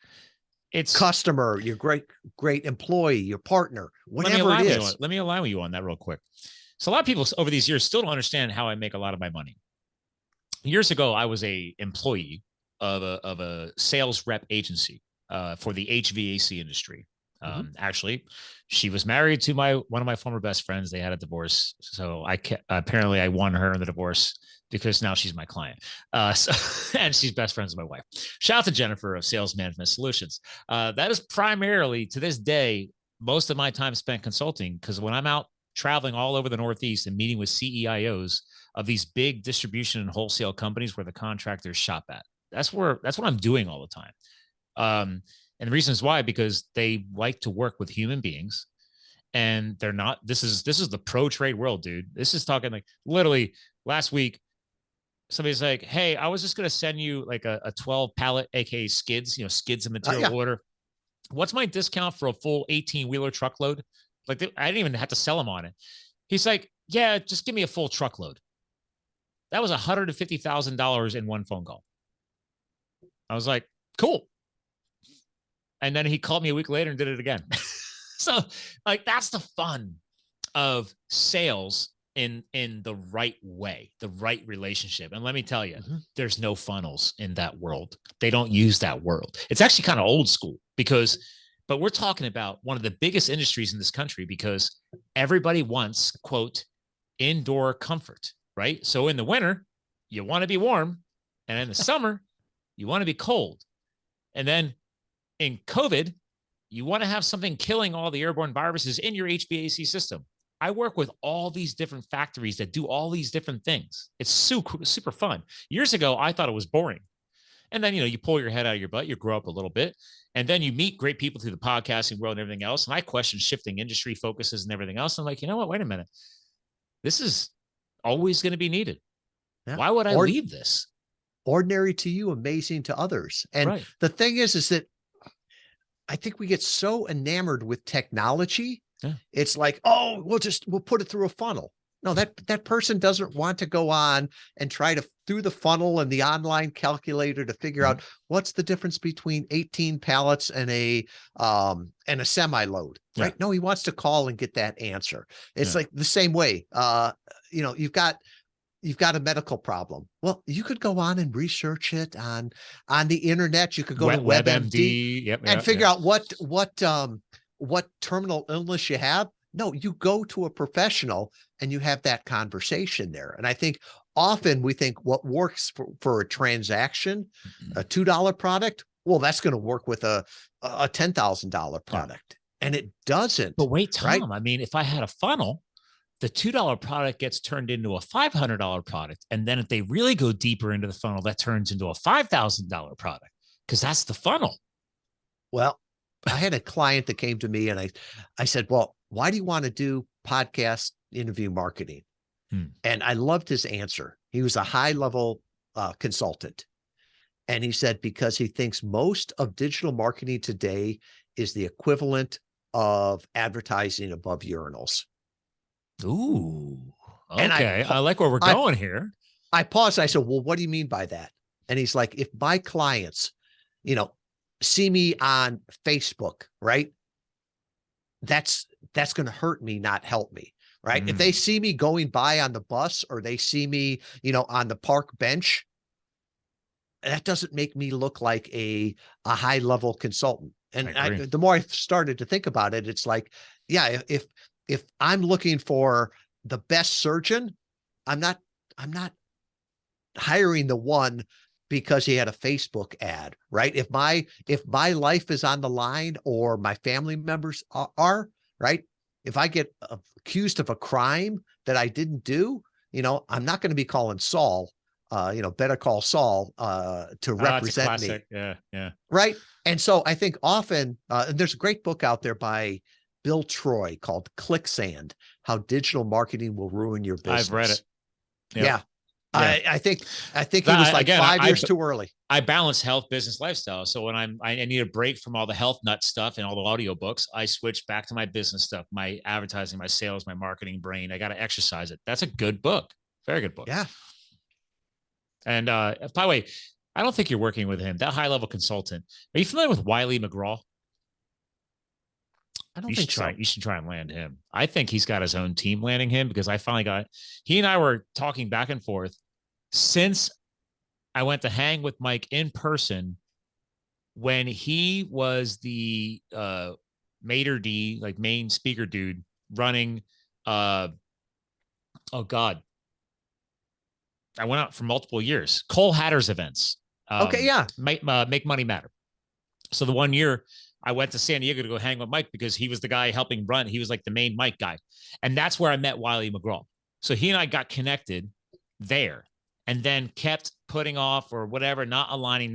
Speaker 2: customer, your great employee, your partner, whatever it is.
Speaker 1: Let me align with you on that real quick. So a lot of people over these years still don't understand how I make a lot of my money. Years ago, I was a employee of a sales rep agency for the HVAC industry. Actually, she was married to one of my former best friends. They had a divorce, so apparently I won her in the divorce because now she's my client. And she's best friends with my wife. Shout out to Jennifer of Sales Management Solutions. That is primarily, to this day, most of my time spent consulting, because when I'm out traveling all over the Northeast and meeting with CEIOs of these big distribution and wholesale companies where the contractors shop at, that's what I'm doing all the time. And the reason is why, because they like to work with human beings, and they're not, this is the pro trade world, dude. This is talking like literally last week, somebody's like, hey, I was just going to send you like a 12 pallet, aka skids, skids of material order. What's my discount for a full 18-wheeler truckload? Like, I didn't even have to sell him on it. He's like, yeah, just give me a full truckload. That was $150,000 in one phone call. I was like, cool. And then he called me a week later and did it again. So like, that's the fun of sales in the right way, the right relationship. And let me tell you, there's no funnels in that world. They don't use that world. It's actually kind of old school but we're talking about one of the biggest industries in this country, because everybody wants, quote, indoor comfort, right? So in the winter, you want to be warm. And in the summer, you want to be cold. And then in COVID, you want to have something killing all the airborne viruses in your HVAC system. I work with all these different factories that do all these different things. It's super fun. Years ago, I thought it was boring. And then, you pull your head out of your butt, you grow up a little bit, and then you meet great people through the podcasting world and everything else. And I question shifting industry focuses and everything else. I'm like, you know what? Wait a minute. This is always going to be needed. Yeah. Why would I leave this?
Speaker 2: Ordinary to you, amazing to others. And the thing is that I think we get so enamored with technology. Yeah. It's like, oh, we'll put it through a funnel. No, that person doesn't want to go on and try to through the funnel and the online calculator to figure out what's the difference between 18 pallets and a semi load, right? Yeah. No, he wants to call and get that answer. It's like the same way. You've got a medical problem. Well, you could go on and research it on the internet. You could go to WebMD and figure out what terminal illness you have. No, you go to a professional and you have that conversation there. And I think often we think what works for a transaction, a $2 product, well, that's going to work with a $10,000 product. And it doesn't.
Speaker 1: But wait, Tom, right? I mean, if I had a funnel, the $2 product gets turned into a $500 product. And then if they really go deeper into the funnel, that turns into a $5,000 product, because that's the funnel.
Speaker 2: Well, I had a client that came to me and I said, well, why do you want to do podcast interview marketing? And I loved his answer. He was a high-level consultant. And he said, because he thinks most of digital marketing today is the equivalent of advertising above urinals.
Speaker 1: Ooh, okay. I like where we're going here.
Speaker 2: I paused. I said, well, what do you mean by that? And he's like, if my clients, see me on Facebook, right? That's going to hurt me, not help me, right? If they see me going by on the bus or they see me, on the park bench, that doesn't make me look like a high-level consultant. And the more I started to think about it, it's like, yeah, if I'm looking for the best surgeon, I'm not hiring the one because he had a Facebook ad, right? If my life is on the line or my family members are, right? If I get accused of a crime that I didn't do, I'm not going to be calling Saul, better call Saul to represent me.
Speaker 1: Yeah. Yeah.
Speaker 2: Right. And so I think often, and there's a great book out there by Bill Troy called Clicksand, How Digital Marketing Will Ruin Your Business.
Speaker 1: I've read it.
Speaker 2: Yep. Yeah. I think he was like 5 years too early.
Speaker 1: I balance health, business, lifestyle. So when I need a break from all the health nut stuff and all the audio books, I switch back to my business stuff, my advertising, my sales, my marketing brain. I got to exercise it. That's a good book. Very good book.
Speaker 2: Yeah.
Speaker 1: And by the way, I don't think you're working with him. That high level consultant. Are you familiar with Wiley McGraw?
Speaker 2: I don't think so.
Speaker 1: You should try and land him. I think he's got his own team landing him because he and I were talking back and forth since I went to hang with Mike in person when he was the maitre d', like main speaker dude running. Oh God. I went out for multiple years. Cole Hatter's events.
Speaker 2: Okay. Yeah.
Speaker 1: Make money matter. So the 1 year I went to San Diego to go hang with Mike because he was the guy helping run. He was like the main Mike guy. And that's where I met Wiley McGraw. So he and I got connected there and then kept putting off or whatever, not aligning.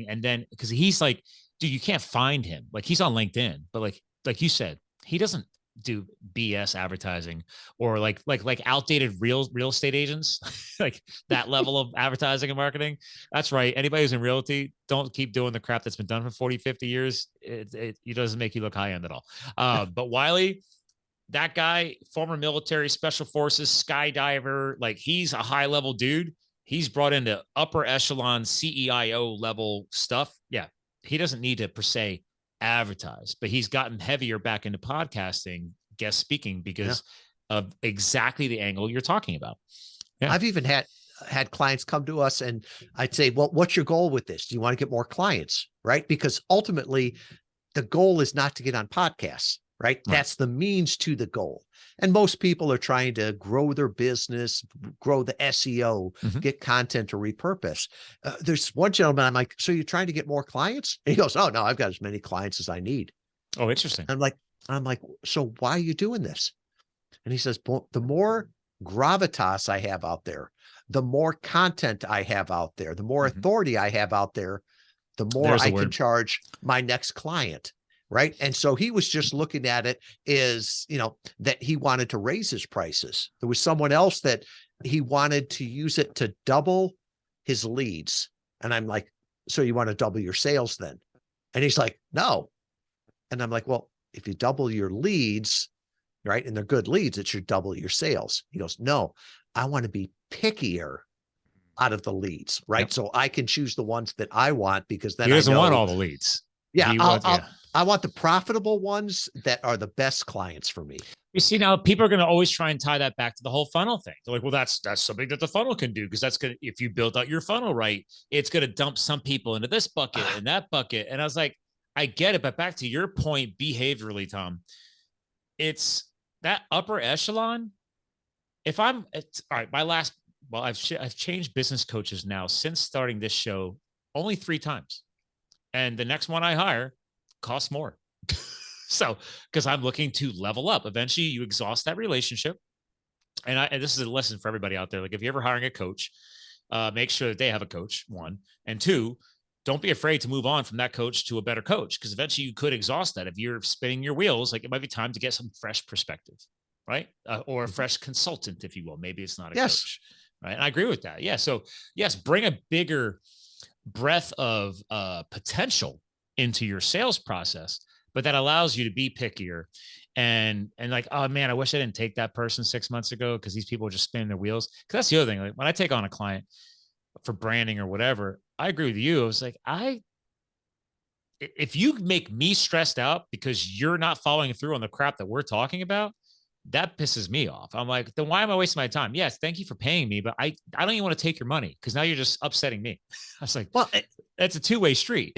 Speaker 1: And then, because he's like, dude, you can't find him. Like he's on LinkedIn, but like you said, he doesn't do BS advertising or like outdated real estate agents, like that level of advertising and marketing. That's right. Anybody who's in realty, don't keep doing the crap that's been done for 40, 50 years. It doesn't make you look high end at all. But Wiley, that guy, former military, special forces, skydiver, like he's a high level dude. He's brought into upper echelon CEIO level stuff. Yeah. He doesn't need to per se advertise, but he's gotten heavier back into podcasting, guest speaking, because of exactly the angle you're talking about. Yeah.
Speaker 2: I've even had clients come to us and I'd say, well, what's your goal with this? Do you want to get more clients? Right? Because ultimately the goal is not to get on podcasts, right? That's the means to the goal. And most people are trying to grow their business, grow the SEO, get content to repurpose. There's one gentleman, I'm like, so you're trying to get more clients? And he goes, oh no, I've got as many clients as I need.
Speaker 1: Oh, interesting.
Speaker 2: I'm like, so why are you doing this? And he says, the more gravitas I have out there, the more content I have out there, the more authority I have out there, the more I can charge my next client. Right. And so he was just looking at it as, that he wanted to raise his prices. There was someone else that he wanted to use it to double his leads. And I'm like, so you want to double your sales then? And he's like, no. And I'm like, well, if you double your leads, right, and they're good leads, it should double your sales. He goes, no, I want to be pickier out of the leads. Right. Yep. So I can choose the ones that I want because then
Speaker 1: he doesn't want all the leads.
Speaker 2: Yeah. I want the profitable ones that are the best clients for me.
Speaker 1: You see, now people are going to always try and tie that back to the whole funnel thing. They're like, well, that's something that the funnel can do because that's going to, if you build out your funnel right, it's going to dump some people into this bucket and that bucket. And I was like, I get it. But back to your point, behaviorally, Tom, it's that upper echelon. All right, I've changed business coaches now since starting this show only 3 times. And the next one I hire costs more. So, because I'm looking to level up. Eventually you exhaust that relationship. And this is a lesson for everybody out there. Like if you're ever hiring a coach, make sure that they have a coach, 1. And 2, don't be afraid to move on from that coach to a better coach. Because eventually you could exhaust that. If you're spinning your wheels, like it might be time to get some fresh perspective, right? Or a fresh consultant, if you will. Maybe it's not a coach, right? And I agree with that. Yeah. So yes, bring a bigger breadth of potential into your sales process, but that allows you to be pickier and like, oh man, I wish I didn't take that person 6 months ago because these people are just spinning their wheels. Because that's the other thing. Like when I take on a client for branding or whatever, I agree with you. I was like, if you make me stressed out because you're not following through on the crap that we're talking about, That pisses me off. I'm like, then why am I wasting my time? Yes, thank you for paying me, but I don't even want to take your money because now you're just upsetting me. I was like, well, that's a two-way street.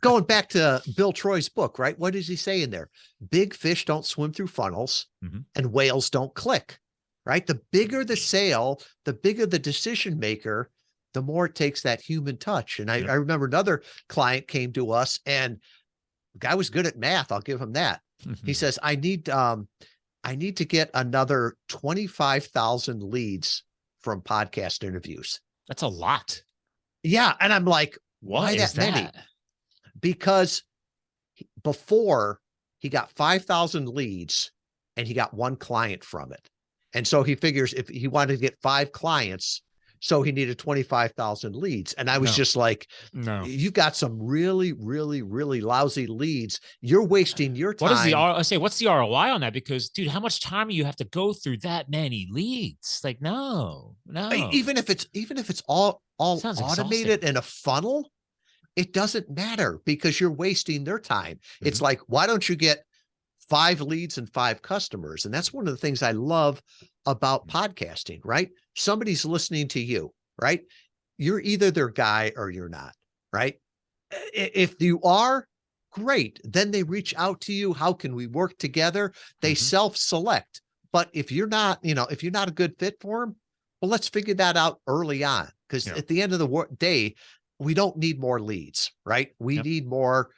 Speaker 2: Going back to Bill Troy's book, right? What does he say in there? Big fish don't swim through funnels, and whales don't click, right? The bigger the sale, the bigger the decision maker, the more it takes that human touch. And I remember another client came to us, and the guy was good at math. I'll give him that. He says, I need to get another 25,000 leads from podcast interviews.
Speaker 1: That's a lot.
Speaker 2: Yeah. And I'm like, why that many? Because before he got 5,000 leads and he got one client from it. And so he figures if he wanted to get 5 clients, so he needed 25,000 leads. And I was just like, no, you've got some really, really, really lousy leads. You're wasting your time.
Speaker 1: What's the ROI on that? Because dude, how much time do you have to go through that many leads? Like, no.
Speaker 2: Even if it's all automated in a funnel, it doesn't matter because you're wasting their time. It's like, why don't you get 5 leads and 5 customers? And that's one of the things I love about podcasting, right? Somebody's listening to you, right? You're either their guy or you're not, right? If you are, great. Then they reach out to you. How can we work together? They self-select. But if you're not, if you're not a good fit for them, well, let's figure that out early on. Because at the end of the day, we don't need more leads, right? We need more.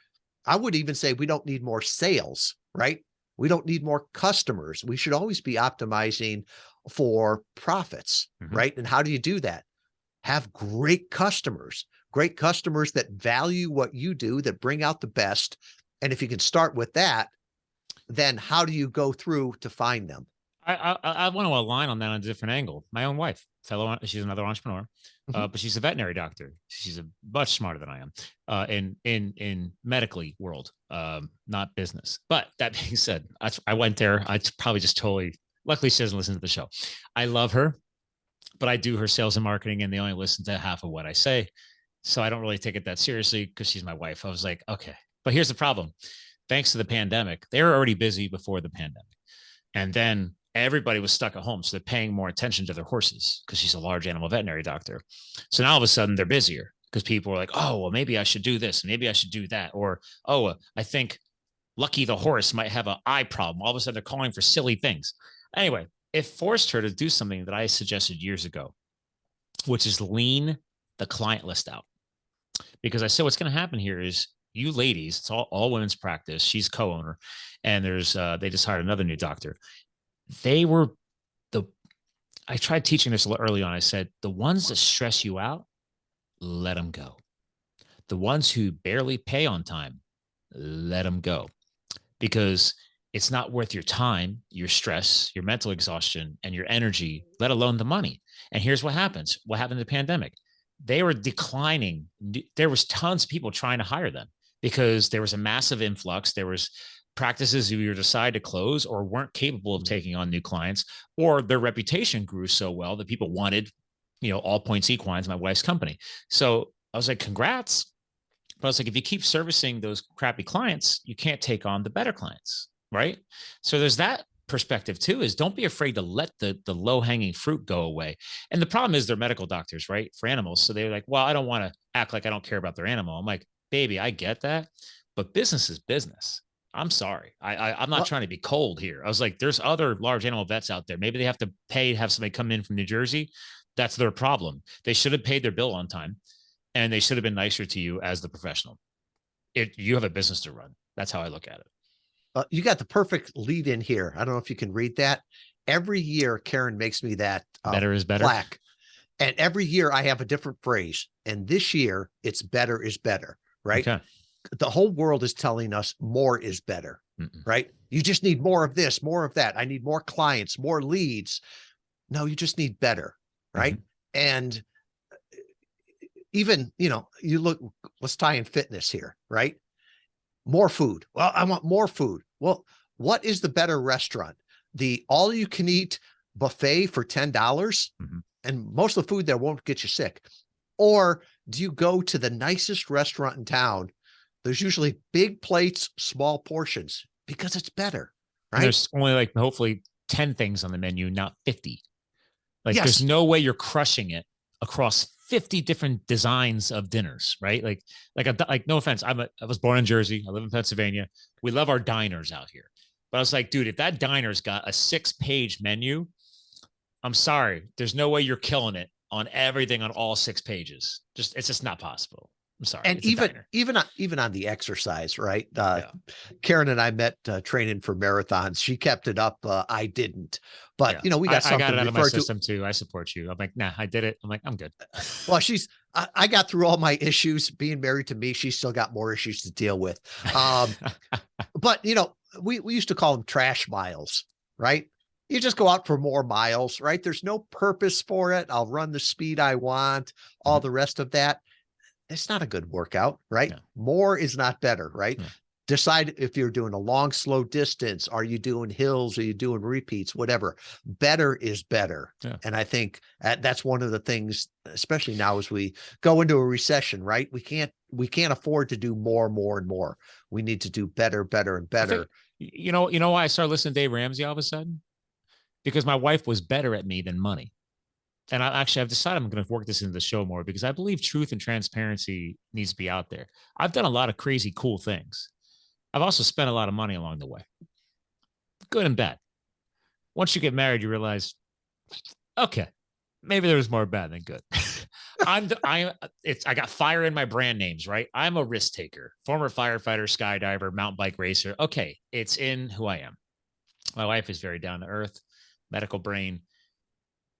Speaker 2: I would even say we don't need more sales, right? We don't need more customers. We should always be optimizing for profits, right? And how do you do that? Have great customers that value what you do, that bring out the best. And if you can start with that, then how do you go through to find them?
Speaker 1: I want to align on that on a different angle. My own wife, she's another entrepreneur, but she's a veterinary doctor. She's much smarter than I am in medically world, not business. But that being said, I went there. I probably just luckily she doesn't listen to the show. I love her, but I do her sales and marketing and they only listen to half of what I say. So I don't really take it that seriously because she's my wife. I was like, okay, but here's the problem. Thanks to the pandemic, they were already busy before the pandemic. And then everybody was stuck at home. So they're paying more attention to their horses because she's a large animal veterinary doctor. So now all of a sudden they're busier because people are like, oh, well, maybe I should do this. Maybe I should do that. Or, oh, I think Lucky the horse might have an eye problem. All of a sudden they're calling for silly things. Anyway, it forced her to do something that I suggested years ago, which is lean the client list out. Because I said, what's going to happen here is you ladies, it's all women's practice. She's co-owner and they just hired another new doctor. I tried teaching this early on. I said, the ones that stress you out, let them go. The ones who barely pay on time, let them go. Because it's not worth your time, your stress, your mental exhaustion, and your energy, let alone the money. And here's what happens. What happened in the pandemic? They were declining. There was tons of people trying to hire them because there was a massive influx. There was practices who either decided to close or weren't capable of taking on new clients, or their reputation grew so well that people wanted, All Points Equines, my wife's company. So I was like, congrats. But I was like, if you keep servicing those crappy clients, you can't take on the better clients, right? So there's that perspective too, is don't be afraid to let the low-hanging fruit go away. And the problem is they're medical doctors, right? For animals. So they're like, well, I don't want to act like I don't care about their animal. I'm like, baby, I get that, but business is business. I'm sorry. I'm not trying to be cold here. I was like, there's other large animal vets out there. Maybe they have to have somebody come in from New Jersey. That's their problem. They should have paid their bill on time and they should have been nicer to you as the professional. You have a business to run. That's how I look at it.
Speaker 2: You got the perfect lead in here. I don't know if you can read that. Every year, Karen makes me that
Speaker 1: better is better
Speaker 2: plaque. And every year I have a different phrase. And this year it's better is better, right? Okay. The whole world is telling us more is better, right? You just need more of this, more of that. I need more clients, more leads. No, you just need better, right? And even, you look, let's tie in fitness here, right? More food. Well, I want more food. Well, what is the better restaurant? The all you can eat buffet for $10 and most of the food there won't get you sick. Or do you go to the nicest restaurant in town? There's usually big plates, small portions because it's better, right?
Speaker 1: And there's only hopefully 10 things on the menu, not 50. Like
Speaker 2: Yes.
Speaker 1: there's no way you're crushing it across 50 different designs of dinners, right? Like no offense. I was born in Jersey. I live in Pennsylvania. We love our diners out here. But I was like, dude, if that diner's got a 6-page menu, I'm sorry. There's no way you're killing it on everything on all 6 pages. It's just not possible. I'm sorry.
Speaker 2: And even on the exercise, right? Karen and I met training for marathons. She kept it up. I didn't, but we got something.
Speaker 1: I got it out of my system too. I support you. I'm like, nah, I did it. I'm like, I'm good.
Speaker 2: Well, I got through all my issues being married to me. She's still got more issues to deal with. But we used to call them trash miles, right? You just go out for more miles, right? There's no purpose for it. I'll run the speed I want, all the rest of that. It's not a good workout, right? Yeah. More is not better, right? Yeah. Decide if you're doing a long, slow distance. Are you doing hills? Are you doing repeats? Whatever. Better is better. Yeah. And I think that's one of the things, especially now as we go into a recession, right? We can't afford to do more and more. We need to do better, and better.
Speaker 1: You know why I started listening to Dave Ramsey all of a sudden? Because my wife was better at me than money. And I've decided I'm going to work this into the show more because I believe truth and transparency needs to be out there. I've done a lot of crazy, cool things. I've also spent a lot of money along the way, good and bad. Once you get married, you realize, okay, maybe there was more bad than good. I got fire in my brand names, right? I'm a risk taker, former firefighter, skydiver, mountain bike racer. Okay, it's in who I am. My wife is very down to earth, medical brain.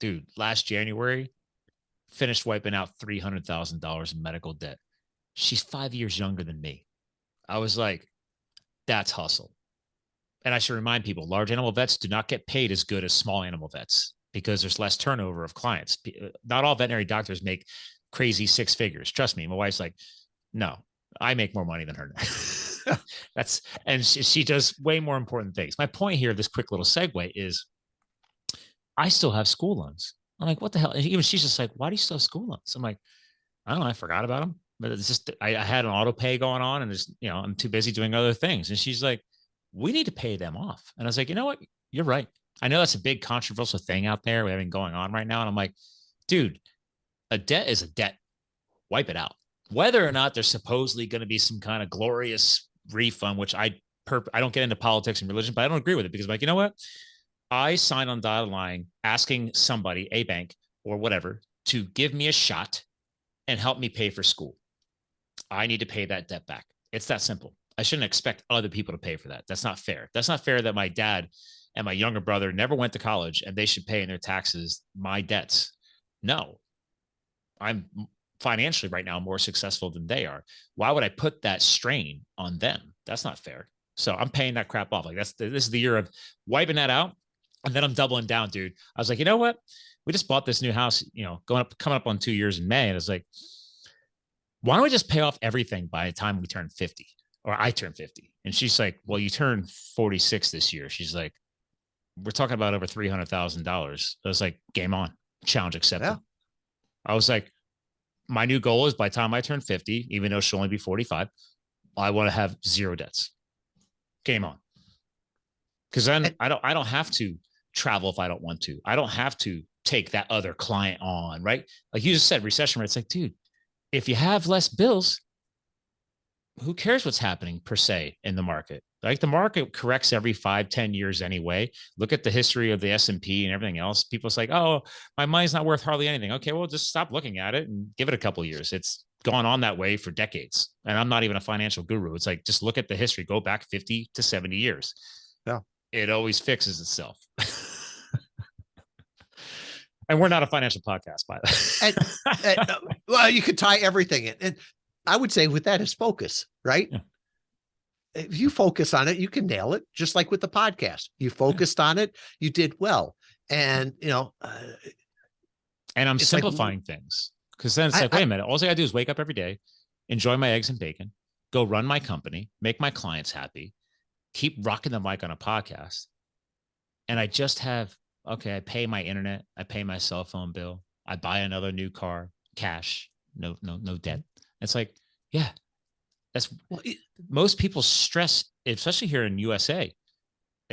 Speaker 1: Dude, last January, finished wiping out $300,000 in medical debt. She's 5 years younger than me. I was like, that's hustle. And I should remind people, large animal vets do not get paid as good as small animal vets because there's less turnover of clients. Not all veterinary doctors make crazy 6 figures. Trust me. My wife's like, no, I make more money than her now. And she does way more important things. My point here, this quick little segue is, I still have school loans. I'm like, what the hell? And even she's just like, why do you still have school loans? I'm like, I don't know. I forgot about them, but it's just, I had an auto pay going on and just, I'm too busy doing other things. And she's like, we need to pay them off. And I was like, you know what? You're right. I know that's a big controversial thing out there we having going on right now. And I'm like, dude, a debt is a debt. Wipe it out. Whether or not there's supposedly going to be some kind of glorious refund, which I don't get into politics and religion, but I don't agree with it because I'm like, you know what? I signed on dotted line asking somebody, a bank or whatever, to give me a shot and help me pay for school. I need to pay that debt back. It's that simple. I shouldn't expect other people to pay for that. That's not fair. That's not fair that my dad and my younger brother never went to college and they should pay in their taxes my debts. No, I'm financially right now more successful than they are. Why would I put that strain on them? That's not fair. So I'm paying that crap off. Like this is the year of wiping that out. And then I'm doubling down, dude. I was like, you know what? We just bought this new house, coming up on 2 years in May. And it's like, why don't we just pay off everything by the time we turn 50 or I turn 50? And she's like, well, you turn 46 this year. She's like, we're talking about over $300,000. I was like, game on, challenge accepted. Yeah. I was like, my new goal is by the time I turn 50, even though she'll only be 45, I want to have 0 debts. Game on. Because then I don't have to travel if I don't want to. I don't have to take that other client on, right? Like you just said, recession rate. It's like, dude, if you have less bills, who cares what's happening per se in the market? Like the market corrects every 5-10 years anyway. Look at the history of the S&P and everything else. People's like, oh, my money's not worth hardly anything. Okay, well, just stop looking at it and give it a couple of years. It's gone on that way for decades. And I'm not even a financial guru. It's like, just look at the history, go back 50 to 70 years.
Speaker 2: Yeah.
Speaker 1: It always fixes itself. And we're not a financial podcast, by the
Speaker 2: way. Well, you could tie everything in. And I would say with that is focus, right? Yeah. If you focus on it, you can nail it. Just like with the podcast, you focused on it, you did well. And,
Speaker 1: and I'm simplifying things because then it's like, wait a minute, all I got to do is wake up every day, enjoy my eggs and bacon, go run my company, make my clients happy, keep rocking the mic on a podcast. And I just have, okay, I pay my internet, I pay my cell phone bill, I buy another new car, cash, no debt. It's like, yeah, most people's stress, especially here in USA,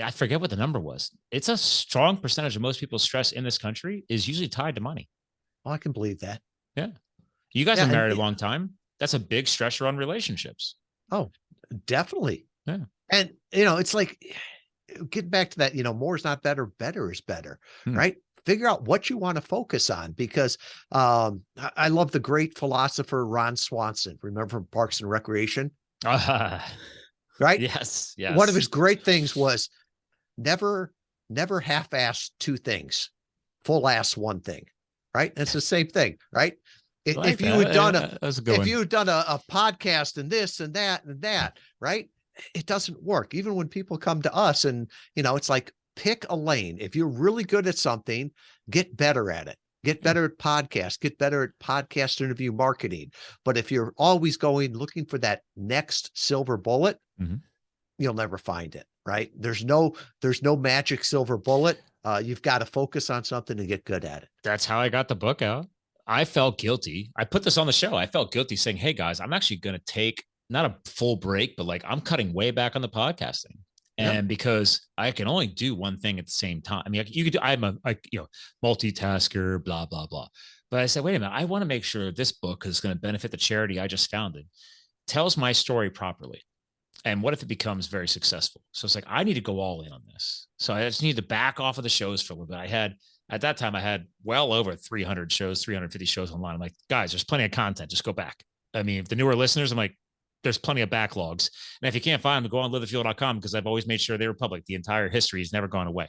Speaker 1: I forget what the number was. It's a strong percentage of most people's stress in this country is usually tied to money.
Speaker 2: Oh, I can believe that.
Speaker 1: Yeah. You guys have married a long time. That's a big stressor on relationships.
Speaker 2: Oh, definitely.
Speaker 1: Yeah.
Speaker 2: And, it's like, get back to that, more is not better. Better is better, right? Figure out what you want to focus on, because I love the great philosopher Ron Swanson. Remember from Parks and Recreation? Right?
Speaker 1: Yes.
Speaker 2: One of his great things was never half-ass two things, full-ass one thing, right? It's the same thing, right? If you had done a podcast and this and that, right? It doesn't work. Even when people come to us and, it's like, pick a lane. If you're really good at something, get better at it. Get better at podcasts, get better at podcast interview marketing. But if you're always looking for that next silver bullet, you'll never find it, right? There's no magic silver bullet. You've got to focus on something and get good at it.
Speaker 1: That's how I got the book out. I felt guilty. I put this on the show. I felt guilty saying, hey guys, I'm actually going to take not a full break, but like I'm cutting way back on the podcasting. And because I can only do one thing at the same time. I mean, you could do, I'm a multitasker, blah, blah, blah. But I said, wait a minute, I want to make sure this book is going to benefit the charity I just founded, tells my story properly. And what if it becomes very successful? So it's like, I need to go all in on this. So I just need to back off of the shows for a little bit. At that time, I had well over 300 shows, 350 shows online. I'm like, guys, there's plenty of content. Just go back. I mean, if the newer listeners, I'm like, there's plenty of backlogs. And if you can't find them, go on livethefuel.com, because I've always made sure they were public. The entire history has never gone away.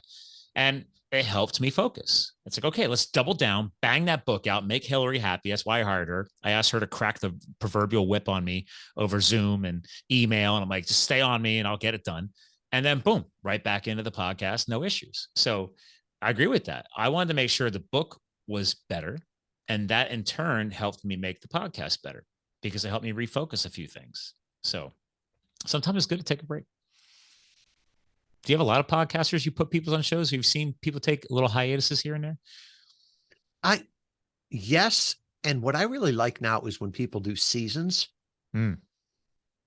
Speaker 1: And it helped me focus. It's like, okay, let's double down, bang that book out, make Hillary happy. That's why I hired her. I asked her to crack the proverbial whip on me over Zoom and email. And I'm like, just stay on me and I'll get it done. And then boom, right back into the podcast, no issues. So I agree with that. I wanted to make sure the book was better. And that in turn helped me make the podcast better, because it helped me refocus a few things. So sometimes it's good to take a break. Do you have a lot of podcasters you put people on shows? You've seen people take little hiatuses here and there?
Speaker 2: Yes. And what I really like now is when people do seasons, because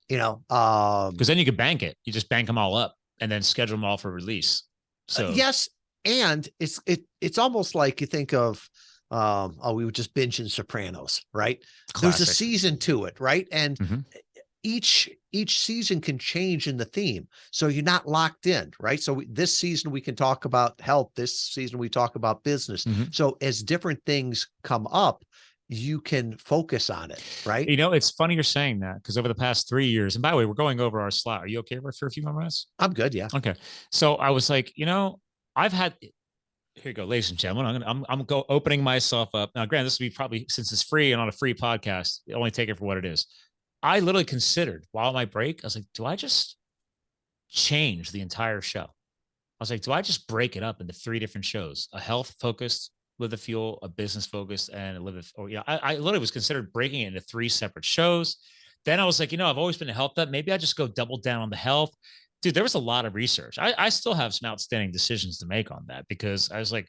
Speaker 1: then you could bank it. You just bank them all up and then schedule them all for release. So
Speaker 2: yes. And it's almost like you think of, we were just binging Sopranos, right? Classic. There's a season to it, right? And each season can change in the theme, so you're not locked in, right? So this season we can talk about health. This season we talk about business. So as different things come up, you can focus on it, right?
Speaker 1: It's funny you're saying that, because over the past 3 years, and by the way, we're going over our slot. Are you okay for a few more minutes?
Speaker 2: I'm good. Yeah.
Speaker 1: Okay. So I was like, I've had. Here you go, ladies and gentlemen. I'm opening myself up now. Granted, this will be probably, since it's free and on a free podcast, only take it for what it is. I literally considered while on my break, I was like, do I just change the entire show? I was like, do I just break it up into 3 different shows? A health focused, Live the Fuel, a business focused, and I literally was considered breaking it into 3 separate shows. Then I was like, I've always been a health nut. Maybe I just go double down on the health. Dude, there was a lot of research. I still have some outstanding decisions to make on that, because I was like,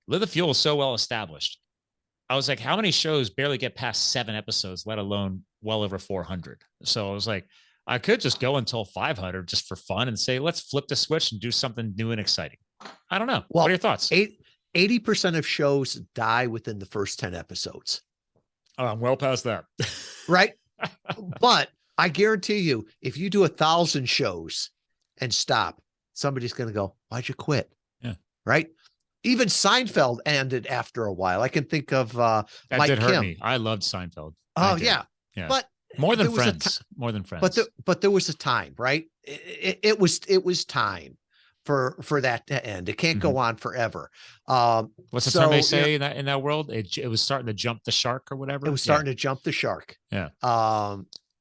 Speaker 1: Live the Fuel is so well established. I was like, how many shows barely get past 7 episodes, let alone well over 400? So I was like, I could just go until 500 just for fun and say, let's flip the switch and do something new and exciting. I don't know. Well, what are your thoughts?
Speaker 2: 80% of shows die within the first 10 episodes.
Speaker 1: Oh, I'm well past that.
Speaker 2: Right. But I guarantee you, if you do 1,000 shows and stop, somebody's going to go, why'd you quit?
Speaker 1: Yeah.
Speaker 2: Right. Even Seinfeld ended after a while. I can think of
Speaker 1: that
Speaker 2: Mike
Speaker 1: did hurt
Speaker 2: Kim.
Speaker 1: me. I loved Seinfeld.
Speaker 2: Oh yeah.
Speaker 1: But more than Friends. More than Friends.
Speaker 2: But there was a time, right? It was time for that to end. It can't go on forever.
Speaker 1: What's the term they say in that world? It was starting to jump the shark or whatever.
Speaker 2: It was starting to jump the shark.
Speaker 1: Yeah.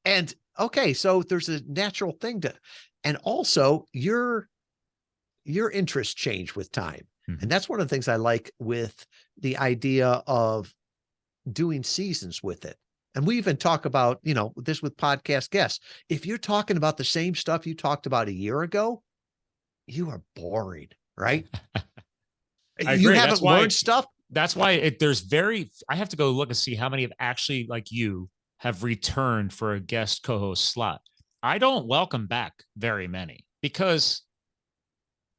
Speaker 2: And okay, so there's a natural thing and also your interests change with time. And that's one of the things I like with the idea of doing seasons with it. And we even talk about, this with podcast guests. If you're talking about the same stuff you talked about a year ago, you are boring, right? You haven't learned stuff.
Speaker 1: That's why I have to go look and see how many have actually, like you, have returned for a guest co-host slot. I don't welcome back very many, because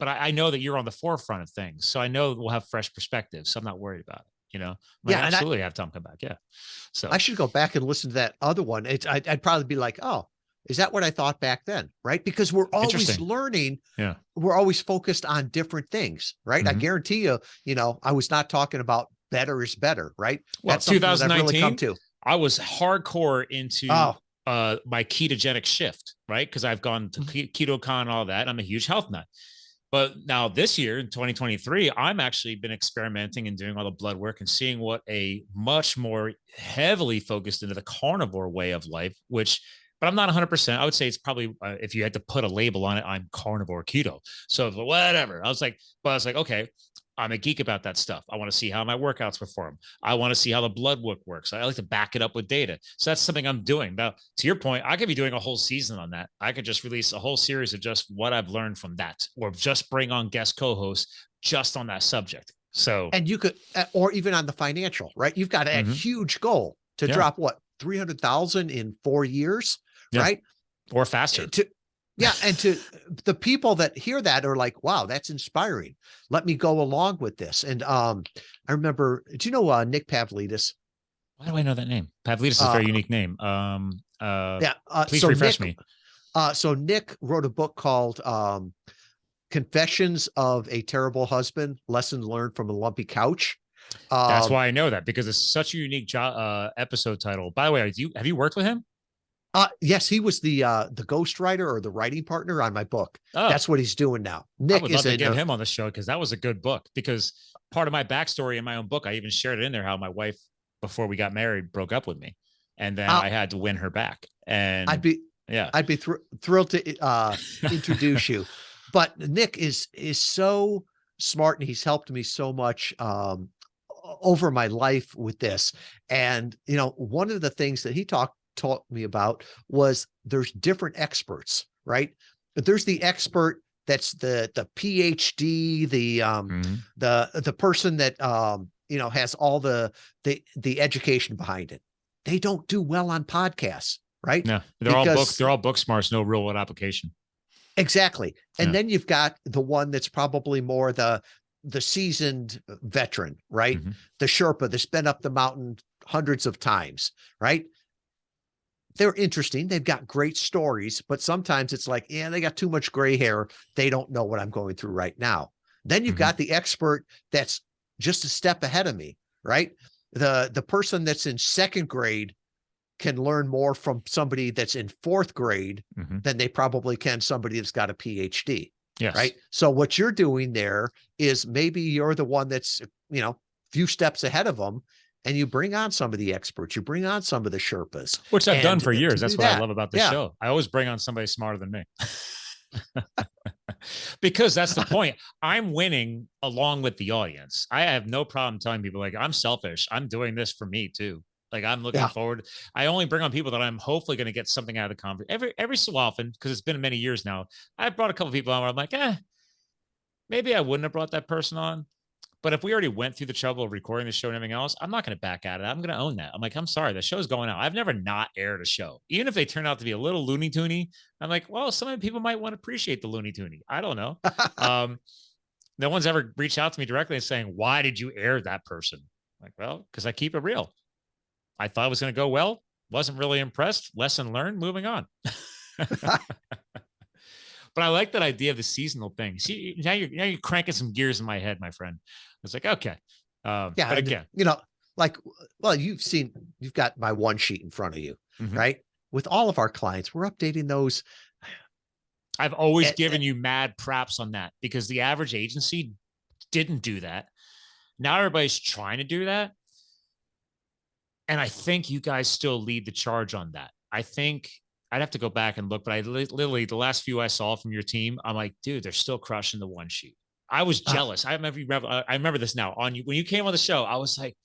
Speaker 1: but I know that you're on the forefront of things. So I know we'll have fresh perspectives. So I'm not worried about it. You know, like, yeah, absolutely have Tom come back. Yeah. So
Speaker 2: I should go back and listen to that other one. I'd probably be like, oh, is that what I thought back then? Right. Because we're always learning.
Speaker 1: Yeah.
Speaker 2: We're always focused on different things. Right. I guarantee you, I was not talking about better is better. Right.
Speaker 1: Well,
Speaker 2: that's something that I've really come to.
Speaker 1: I was hardcore into my ketogenic shift. Right. Because I've gone to KetoCon, all that. I'm a huge health nut. But now this year in 2023, I'm actually been experimenting and doing all the blood work and seeing what a much more heavily focused into the carnivore way of life, but I'm not 100%. I would say it's probably, if you had to put a label on it, I'm carnivore keto. So whatever. I was like, okay, I'm a geek about that stuff. I want to see how my workouts perform. I want to see how the blood work works. I like to back it up with data. So that's something I'm doing. Now, to your point, I could be doing a whole season on that. I could just release a whole series of just what I've learned from that, or just bring on guest co-hosts just on that subject. So,
Speaker 2: and you could, or even on the financial, right? You've got a huge goal to drop what, 300,000 in 4 years, right?
Speaker 1: Or faster.
Speaker 2: And to the people that hear that are like, wow, that's inspiring. Let me go along with this. And I remember, do you know Nick Pavlidis?
Speaker 1: Why do I know that name? Pavlidis is a very unique name. Please refresh me.
Speaker 2: So Nick wrote a book called Confessions of a Terrible Husband, Lessons Learned from a Lumpy Couch.
Speaker 1: That's why I know that, because it's such a unique episode title. By the way, have you worked with him?
Speaker 2: Yes, he was the ghostwriter or the writing partner on my book. Oh. That's what he's doing now. Nick,
Speaker 1: I would love to get him on the show, because that was a good book. Because part of my backstory in my own book, I even shared it in there, how my wife, before we got married, broke up with me, and then I had to win her back. And I'd be thrilled to introduce you. But Nick is so smart, and he's helped me so much over my life with this. And one of the things that he taught me about was there's different experts, right? But there's the expert that's the PhD, the person that has all the education behind it. They don't do well on podcasts, right? No, they're all book smarts, no real world application.
Speaker 2: Exactly. And then you've got the one that's probably more the seasoned veteran, right? The Sherpa that's been up the mountain hundreds of times, right? They're interesting. They've got great stories, but sometimes it's like, they got too much gray hair. They don't know what I'm going through right now. Then you've got the expert that's just a step ahead of me, right? The person that's in second grade can learn more from somebody that's in fourth grade than they probably can somebody that's got a PhD.
Speaker 1: Yes.
Speaker 2: Right. So what you're doing there is maybe you're the one that's, few steps ahead of them, and you bring on some of the experts, you bring on some of the Sherpas.
Speaker 1: Which I've done for years. That's what I love about this show. I always bring on somebody smarter than me. Because that's the point. I'm winning along with the audience. I have no problem telling people, like, I'm selfish. I'm doing this for me too. Like, I'm looking forward. I only bring on people that I'm hopefully going to get something out of the conference every so often, because it's been many years now. I've brought a couple of people on where I'm like, maybe I wouldn't have brought that person on. But if we already went through the trouble of recording the show and everything else, I'm not going to back out of it. I'm going to own that. I'm like, I'm sorry, the show's going out. I've never not aired a show. Even if they turn out to be a little Looney Toony, I'm like, well, some of the people might want to appreciate the Looney Toony. I don't know. No one's ever reached out to me directly and saying, why did you air that person? I'm like, well, because I keep it real. I thought it was going to go well. Wasn't really impressed. Lesson learned. Moving on. But I like that idea of the seasonal thing. See, now you're cranking some gears in my head, my friend. It's like, okay. But again, you've got my one sheet in front of you, right? With all of our clients, we're updating those. I've always given you mad props on that, because the average agency didn't do that. Now everybody's trying to do that. And I think you guys still lead the charge on that. I think I'd have to go back and look, but I literally, the last few I saw from your team, I'm like, dude, they're still crushing the one sheet. I was jealous. I remember this now. When you came on the show, I was like,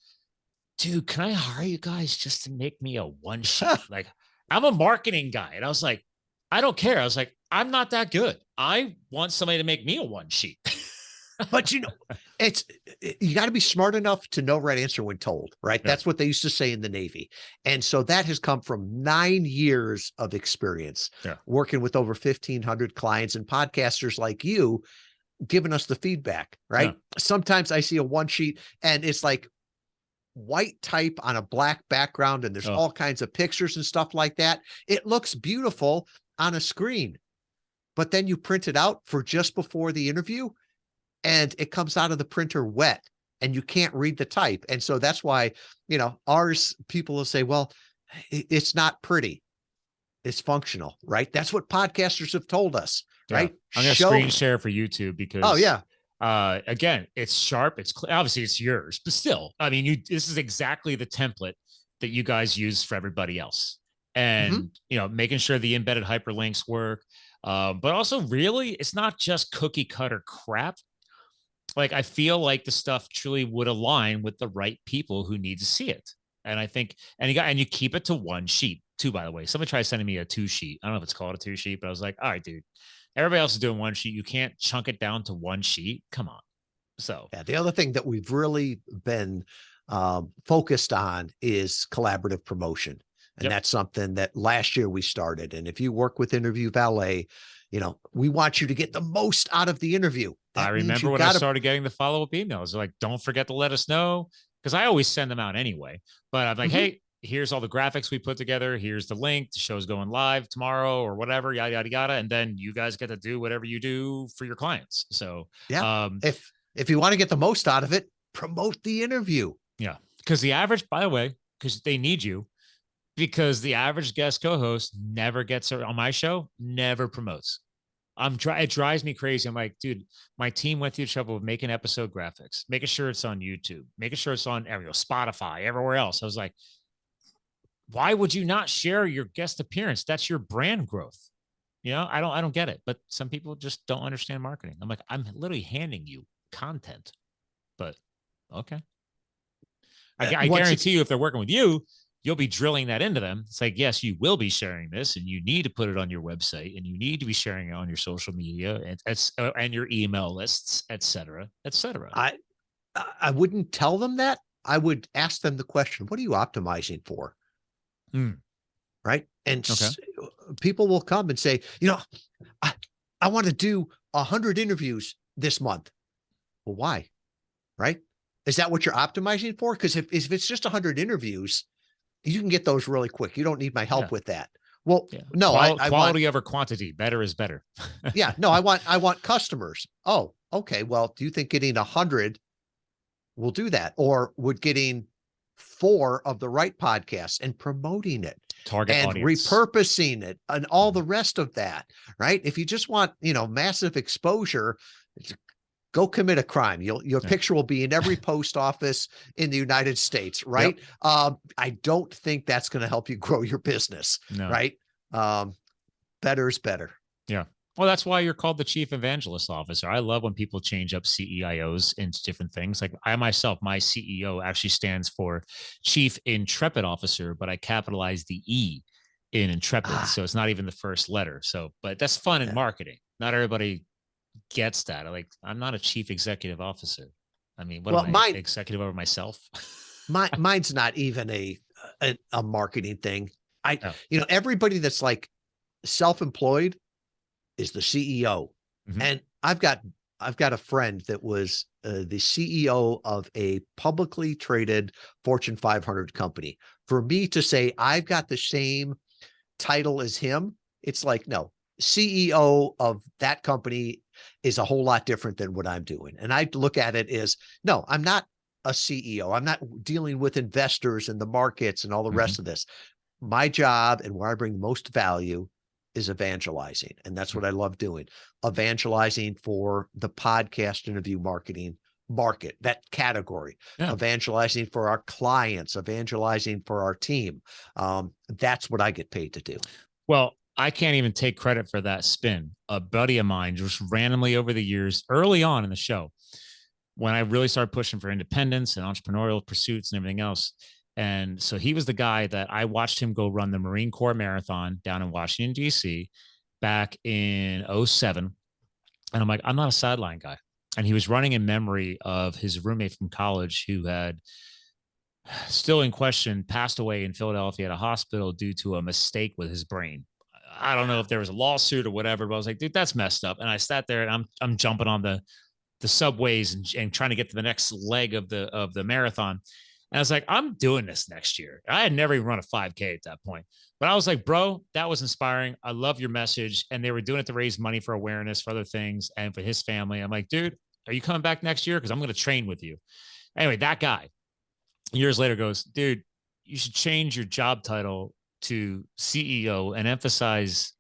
Speaker 1: dude, can I hire you guys just to make me a one sheet? Like, I'm a marketing guy. And I was like, I don't care. I was like, I'm not that good. I want somebody to make me a one sheet.
Speaker 2: But you got to be smart enough to know right answer when told, right? Yeah. That's what they used to say in the Navy. And so that has come from 9 years of experience working with over 1,500 clients and podcasters like you. giving us the feedback, right?
Speaker 1: Yeah.
Speaker 2: Sometimes I see a one sheet and it's like white type on a black background and there's all kinds of pictures and stuff like that. It looks beautiful on a screen, but then you print it out for just before the interview and it comes out of the printer wet and you can't read the type. And so that's why, ours, people will say, well, it's not pretty. It's functional, right? That's what podcasters have told us, right?
Speaker 1: I'm going to screen share for YouTube because, again, it's sharp. It's obviously it's yours, but still, I mean, this is exactly the template that you guys use for everybody else. And, making sure the embedded hyperlinks work. But also really, it's not just cookie cutter crap. Like, I feel like the stuff truly would align with the right people who need to see it. And I think, and you keep it to one sheet too, by the way. Somebody tried sending me a 2-sheet. I don't know if it's called a 2-sheet, but I was like, all right, dude, everybody else is doing one sheet. You can't chunk it down to one sheet. Come on. So
Speaker 2: the other thing that we've really been focused on is collaborative promotion. And that's something that last year we started. And if you work with Interview Valet, we want you to get the most out of the interview.
Speaker 1: I remember when I started getting the follow-up emails, like, don't forget to let us know. Because I always send them out anyway. But I'm like, hey, here's all the graphics we put together. Here's the link. The show's going live tomorrow or whatever, yada, yada, yada. And then you guys get to do whatever you do for your clients. So
Speaker 2: if you want to get the most out of it, promote the interview.
Speaker 1: Yeah. Because the average, by the way, because they need you, because the average guest co-host never gets on my show, never promotes. It drives me crazy. I'm like, dude, my team went through the trouble of making episode graphics, making sure it's on YouTube, making sure it's on Spotify, everywhere else. I was like, why would you not share your guest appearance? That's your brand growth. I don't get it. But some people just don't understand marketing. I'm like, I'm literally handing you content, but okay. I guarantee you, if they're working with you, you'll be drilling that into them. It's like, yes, you will be sharing this and you need to put it on your website and you need to be sharing it on your social media and your email lists, et cetera, et cetera.
Speaker 2: I wouldn't tell them that. I would ask them the question, what are you optimizing for? Right. And people will come and say, I want to do 100 interviews this month. Well, why? Right. Is that what you're optimizing for? Because if it's just 100 interviews, you can get those really quick. You don't need my help with that. Well, no,
Speaker 1: quality over quantity. Better is better.
Speaker 2: No, I want customers. Oh, okay. Well, do you think getting 100 will do that? Or would getting 4 of the right podcasts and promoting it,
Speaker 1: target
Speaker 2: and
Speaker 1: audience,
Speaker 2: repurposing it and all the rest of that, right? If you just want, massive exposure, go commit a crime. Your picture will be in every post office in the United States, right? I don't think that's going to help you grow your business, right? Better is better.
Speaker 1: Yeah. Well, that's why you're called the Chief Evangelist Officer. I love when people change up CEIOs into different things. Like I myself, my CEO actually stands for Chief Intrepid Officer, but I capitalize the E in Intrepid. So it's not even the first letter. So, but that's fun in marketing. Not everybody gets that. I'm not a chief executive officer. I mean, what am I, executive over myself?
Speaker 2: Mine's not even a marketing thing. Everybody that's like self-employed is the CEO. And I've got a friend that was the CEO of a publicly traded Fortune 500 company. For me to say I've got the same title as him, it's like, no, CEO of that company is a whole lot different than what I'm doing. And I look at it as, no, I'm not a CEO. I'm not dealing with investors and the markets and all the rest of this. My job and where I bring the most value is evangelizing. And that's what I love doing. Evangelizing for the podcast interview marketing market, that category, evangelizing for our clients, evangelizing for our team. That's what I get paid to do.
Speaker 1: Well, I can't even take credit for that spin. A buddy of mine just randomly over the years, early on in the show, when I really started pushing for independence and entrepreneurial pursuits and everything else. And so he was the guy that I watched him go run the Marine Corps Marathon down in Washington, D.C. back in 2007. And I'm like, I'm not a sideline guy. And he was running in memory of his roommate from college who had, still in question, passed away in Philadelphia at a hospital due to a mistake with his brain. I don't know if there was a lawsuit or whatever, but I was like, dude, that's messed up. And I sat there and I'm jumping on the subways and trying to get to the next leg of the marathon. And I was like, I'm doing this next year. I had never even run a 5K at that point. But I was like, bro, that was inspiring. I love your message. And they were doing it to raise money for awareness for other things and for his family. I'm like, dude, are you coming back next year? Because I'm going to train with you. Anyway, that guy years later goes, dude, you should change your job title to CEO and emphasize,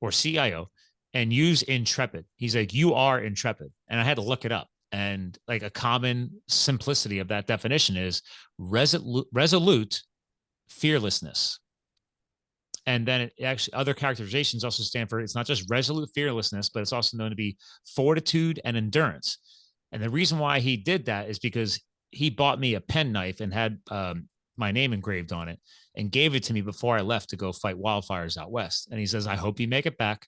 Speaker 1: or CIO, and use intrepid. He's like, you are intrepid. And I had to look it up. And like a common simplicity of that definition is resolute fearlessness. And then it actually, other characterizations also stand for, it's not just resolute fearlessness, but it's also known to be fortitude and endurance. And the reason why he did that is because he bought me a penknife and had my name engraved on it and gave it to me before I left to go fight wildfires out west. And he says, I hope you make it back.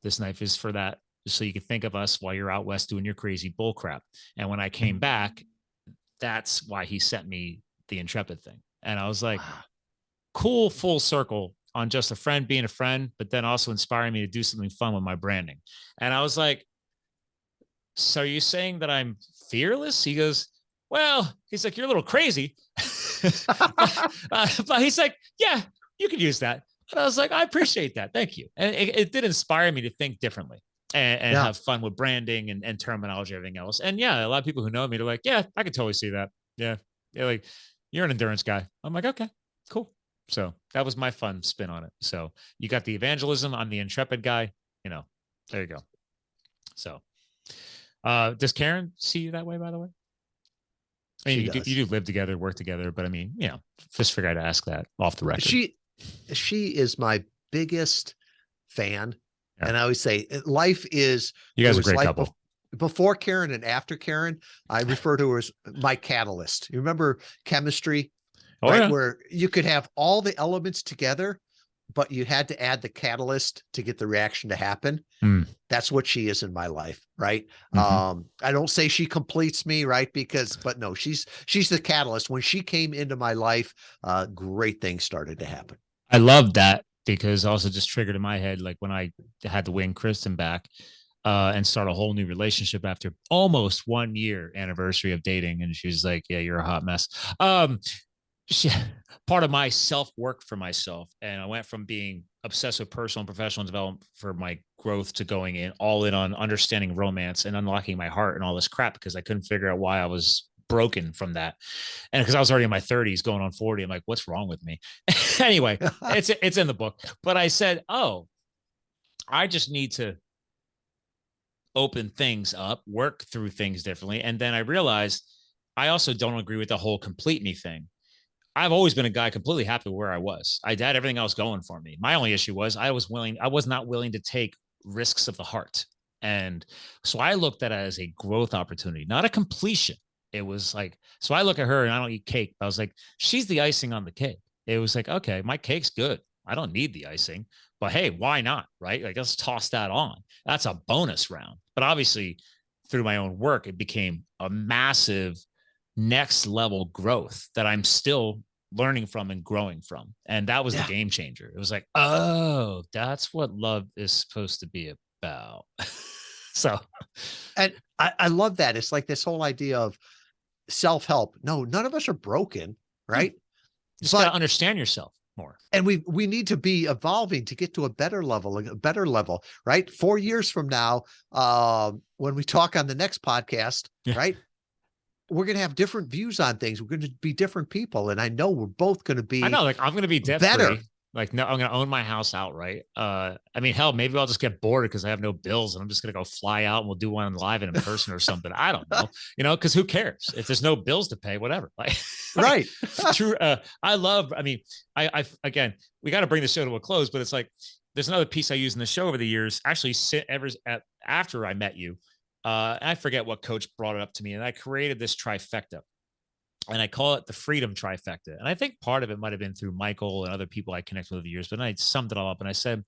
Speaker 1: This knife is for that, so you can think of us while you're out west doing your crazy bull crap. And when I came back, that's why he sent me the Intrepid thing. And I was like, cool, full circle on just a friend being a friend, but then also inspiring me to do something fun with my branding. And I was like, so are you saying that I'm fearless? He goes, well, he's like, you're a little crazy. But he's like, yeah, you could use that. And I was like, I appreciate that. Thank you. And it did inspire me to think differently and have fun with branding and terminology, everything else. And yeah, a lot of people who know me, they're like, yeah, I could totally see that. Yeah. They're like, you're an endurance guy. I'm like, okay, cool. So that was my fun spin on it. So you got the evangelism. I'm the intrepid guy. You know, there you go. So does Karen see you that way, by the way? I mean, you do live together, work together, but I mean, you know, just figured I'd ask that off the record.
Speaker 2: She is my biggest fan. Yeah. And I always say life is,
Speaker 1: you guys are a great couple.
Speaker 2: Before Karen and after Karen, I refer to her as my catalyst. You remember chemistry, right? Yeah. Where you could have all the elements together, but you had to add the catalyst to get the reaction to happen. That's what she is in my life. Right. I don't say she completes me, right? But no, she's the catalyst. When she came into my life, great things started to happen.
Speaker 1: I love that, because also just triggered in my head, like when I had to win Kristen back and start a whole new relationship after almost 1 year anniversary of dating. And she was like, yeah, you're a hot mess. Part of my self-work for myself. And I went from being obsessed with personal and professional development for my growth to going in all in on understanding romance and unlocking my heart and all this crap, because I couldn't figure out why I was broken from that. And because I was already in my 30s going on 40, I'm like, what's wrong with me? Anyway, it's in the book. But I said, oh, I just need to open things up, work through things differently. And then I realized I also don't agree with the whole complete me thing. I've always been a guy completely happy where I was. I had everything else going for me. My only issue was I was not willing to take risks of the heart. And so I looked at it as a growth opportunity, not a completion. It was like, so I look at her and I don't eat cake. I was like, she's the icing on the cake. It was like, okay, my cake's good. I don't need the icing, but hey, why not? Right? Like, let's toss that on. That's a bonus round. But obviously through my own work, it became a massive next level growth that I'm still learning from and growing from. And that was the game changer. It was like, oh, that's what love is supposed to be about. So,
Speaker 2: and I love that. It's like this whole idea of self-help. No, none of us are broken, right?
Speaker 1: You just got to understand yourself more.
Speaker 2: And we need to be evolving to get to a better level, right? 4 years from now, when we talk on the next podcast, right? We're going to have different views on things. We're going to be different people. And I know we're both going to be,
Speaker 1: I'm going to be debt-free. Like, no, I'm going to own my house outright. I mean, hell, maybe I'll just get bored because I have no bills and I'm just going to go fly out and we'll do one live and in person or something. I don't know, because who cares if there's no bills to pay, whatever. Like,
Speaker 2: right.
Speaker 1: True. I again, we got to bring the show to a close, but it's like, there's another piece I use in the show over the years, actually after I met you. I forget what coach brought it up to me, and I created this trifecta, and I call it the freedom trifecta. And I think part of it might've been through Michael and other people I connected with over the years, but I summed it all up and I said,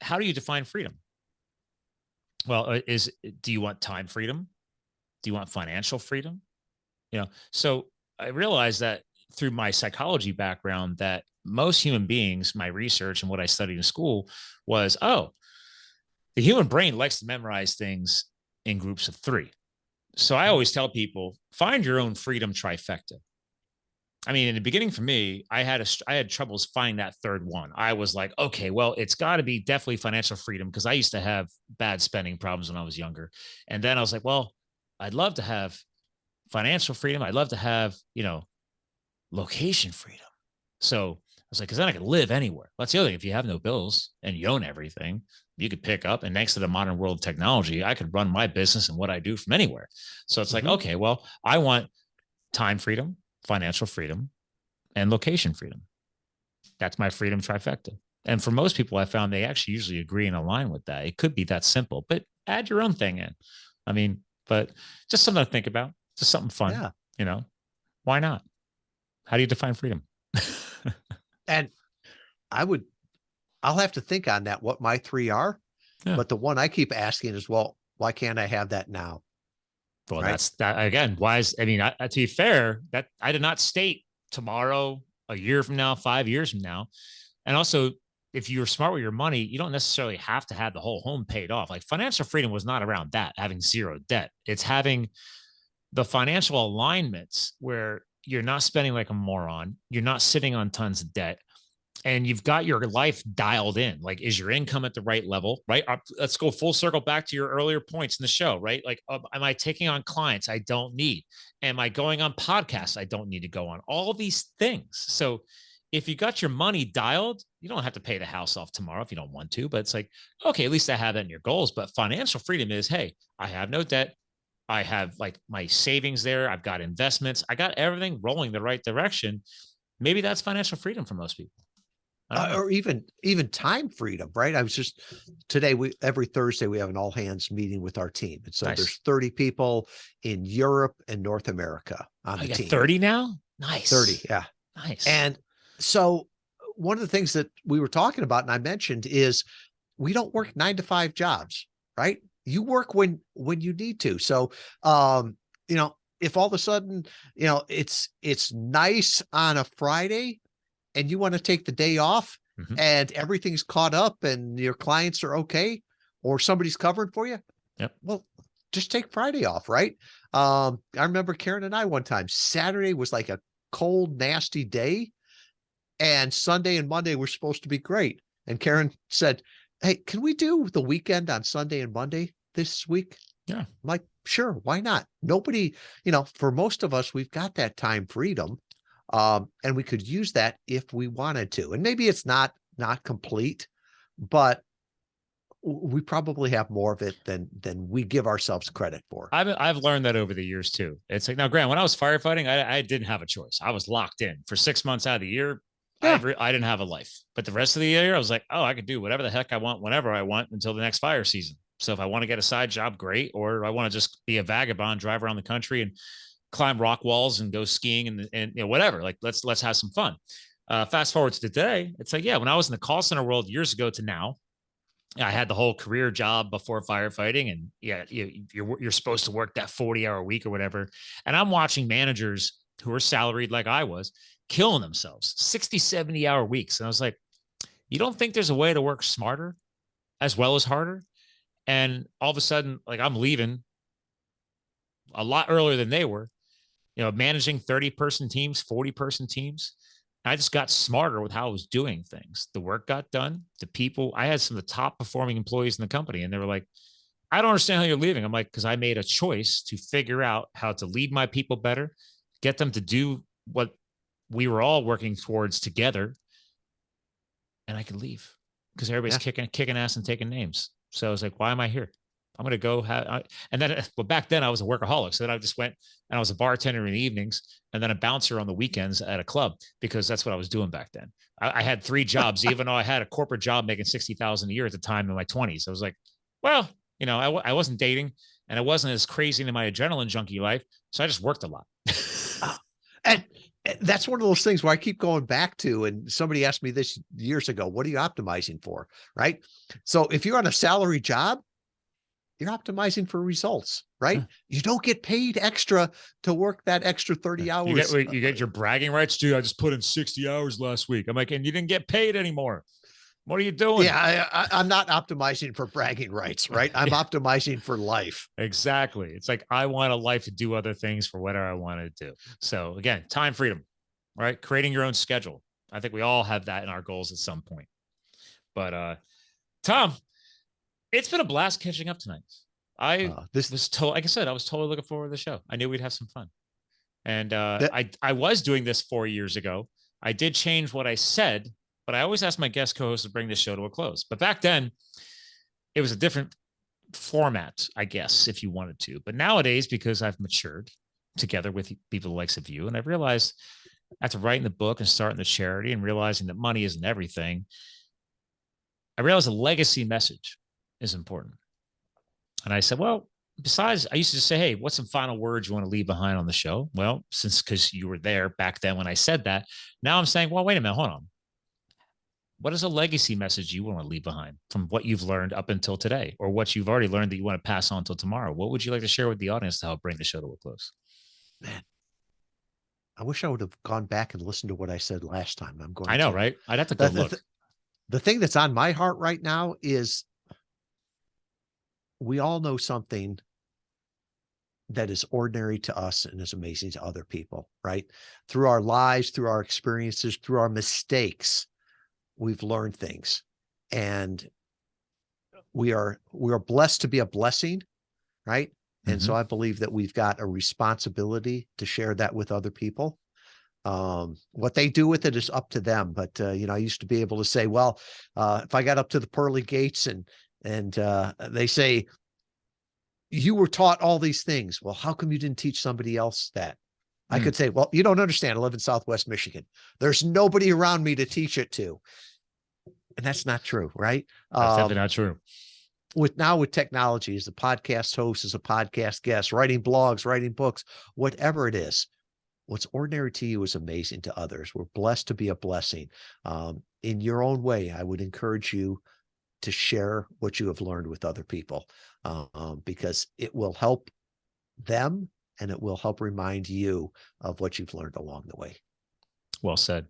Speaker 1: how do you define freedom? Well, do you want time freedom? Do you want financial freedom? So I realized that through my psychology background that most human beings, my research and what I studied in school was, oh, the human brain likes to memorize things in groups of 3. So I always tell people, find your own freedom trifecta. I mean, in the beginning for me, I had troubles finding that third one. I was like, okay, well, it's got to be definitely financial freedom, because I used to have bad spending problems when I was younger. And then I was like, well, I'd love to have financial freedom. I'd love to have, location freedom. So I was like, because then I could live anywhere. That's the other thing. If you have no bills and you own everything, you could pick up. And thanks to the modern world of technology, I could run my business and what I do from anywhere. So it's like, okay, well, I want time freedom, financial freedom, and location freedom. That's my freedom trifecta. And for most people, I found they actually usually agree and align with that. It could be that simple, but add your own thing in. I mean, but just something to think about, just something fun, why not? How do you define freedom?
Speaker 2: And I'll have to think on that, what my 3 are. Yeah. But the one I keep asking is, well, why can't I have that now?
Speaker 1: Well, right? That's that again. To be fair, that I did not state tomorrow, a year from now, 5 years from now. And also, if you're smart with your money, you don't necessarily have to have the whole home paid off. Like, financial freedom was not around that, having zero debt. It's having the financial alignments where you're not spending like a moron. You're not sitting on tons of debt. And you've got your life dialed in. Like, is your income at the right level, right? Let's go full circle back to your earlier points in the show, right? Like, am I taking on clients I don't need? Am I going on podcasts I don't need to go on? All of these things. So if you got your money dialed, you don't have to pay the house off tomorrow if you don't want to, but it's like, okay, at least I have that in your goals. But financial freedom is, hey, I have no debt. I have like my savings there. I've got investments. I got everything rolling the right direction. Maybe that's financial freedom for most people.
Speaker 2: Or even time freedom, right? I was just today, every Thursday we have an all hands meeting with our team. And so there's 30 people in Europe and North America on the team.
Speaker 1: 30 now? Nice.
Speaker 2: 30. Yeah.
Speaker 1: Nice.
Speaker 2: And so one of the things that we were talking about, and I mentioned, is we don't work 9-to-5 jobs, right? You work when you need to. So, if all of a sudden, it's nice on a Friday, and you want to take the day off and everything's caught up and your clients are okay, or somebody's covering for you.
Speaker 1: Yep.
Speaker 2: Well, just take Friday off, right? I remember Karen and I one time, Saturday was like a cold, nasty day, and Sunday and Monday were supposed to be great. And Karen said, hey, can we do the weekend on Sunday and Monday this week?
Speaker 1: Yeah. I'm
Speaker 2: like, sure, why not? Nobody, for most of us, we've got that time freedom. And we could use that if we wanted to. And maybe it's not complete, but we probably have more of it than we give ourselves credit for.
Speaker 1: I've learned that over the years too. It's like, now, Grant, when I was firefighting, I didn't have a choice. I was locked in for 6 months out of the year. Yeah. I didn't have a life, but the rest of the year I was like, oh, I could do whatever the heck I want, whenever I want, until the next fire season. So if I want to get a side job, great. Or I want to just be a vagabond, drive around the country and climb rock walls and go skiing and whatever, like let's have some fun. Fast forward to today. It's like, yeah, when I was in the call center world years ago to now, I had the whole career job before firefighting, and yeah, you're supposed to work that 40-hour week or whatever. And I'm watching managers who are salaried like I was killing themselves 60, 70-hour weeks. And I was like, you don't think there's a way to work smarter as well as harder? And all of a sudden, like, I'm leaving a lot earlier than they were, managing 30-person teams, 40-person teams. I just got smarter with how I was doing things. The work got done. The people, I had some of the top performing employees in the company, and they were like, I don't understand how you're leaving. I'm like, because I made a choice to figure out how to lead my people better, get them to do what we were all working towards together, and I could leave because everybody's kicking ass and taking names. So I was like, why am I here? I'm going to go and then, well, back then I was a workaholic. So then I just went and I was a bartender in the evenings and then a bouncer on the weekends at a club, because that's what I was doing back then. I had 3 jobs, even though I had a corporate job making $60,000 a year at the time in my 20s. I was like, well, I wasn't dating and I wasn't as crazy into my adrenaline junkie life. So I just worked a lot.
Speaker 2: And that's one of those things where I keep going back to, and somebody asked me this years ago, what are you optimizing for? Right. So if you're on a salary job, You're optimizing for results, right? You don't get paid extra to work that extra 30 hours.
Speaker 1: You get your bragging rights. Dude, I just put in 60 hours last week. I'm like, and you didn't get paid anymore. What are you doing?
Speaker 2: Yeah, I'm not optimizing for bragging rights, right? I'm optimizing for life.
Speaker 1: Exactly. It's like, I want a life to do other things for whatever I want to do. So again, time freedom, right? Creating your own schedule. I think we all have that in our goals at some point. But Tom, it's been a blast catching up tonight. I was told, like I said, I was totally looking forward to the show. I knew we'd have some fun. And I was doing this 4 years ago. I did change what I said, but I always ask my guest co-host to bring the show to a close. But back then, it was a different format, I guess, if you wanted to. But nowadays, because I've matured together with people the likes of you, and I've realized after writing the book and starting the charity and realizing that money isn't everything, I realized a legacy message is important. And I said, well, besides, I used to say, hey, what's some final words you want to leave behind on the show? Well, because you were there back then when I said that, now I'm saying, well, wait a minute, hold on. What is a legacy message you want to leave behind from what you've learned up until today, or what you've already learned that you want to pass on until tomorrow? What would you like to share with the audience to help bring the show to a close?
Speaker 2: Man, I wish I would have gone back and listened to what I said last time.
Speaker 1: I know, right? I'd have to go look.
Speaker 2: The thing that's on my heart right now is we all know something that is ordinary to us and is amazing to other people, right? Through our lives, through our experiences, through our mistakes, we've learned things, and we are blessed to be a blessing, right? And so I believe that we've got a responsibility to share that with other people. What they do with it is up to them. But, I used to be able to say, well, if I got up to the pearly gates and they say, you were taught all these things. Well, how come you didn't teach somebody else that? I could say, well, you don't understand. I live in Southwest Michigan. There's nobody around me to teach it to. And that's not true, right?
Speaker 1: That's definitely not true.
Speaker 2: With technology, as a podcast host, as a podcast guest, writing blogs, writing books, whatever it is, what's ordinary to you is amazing to others. We're blessed to be a blessing. In your own way, I would encourage you to share what you have learned with other people, because it will help them and it will help remind you of what you've learned along the way.
Speaker 1: Well said.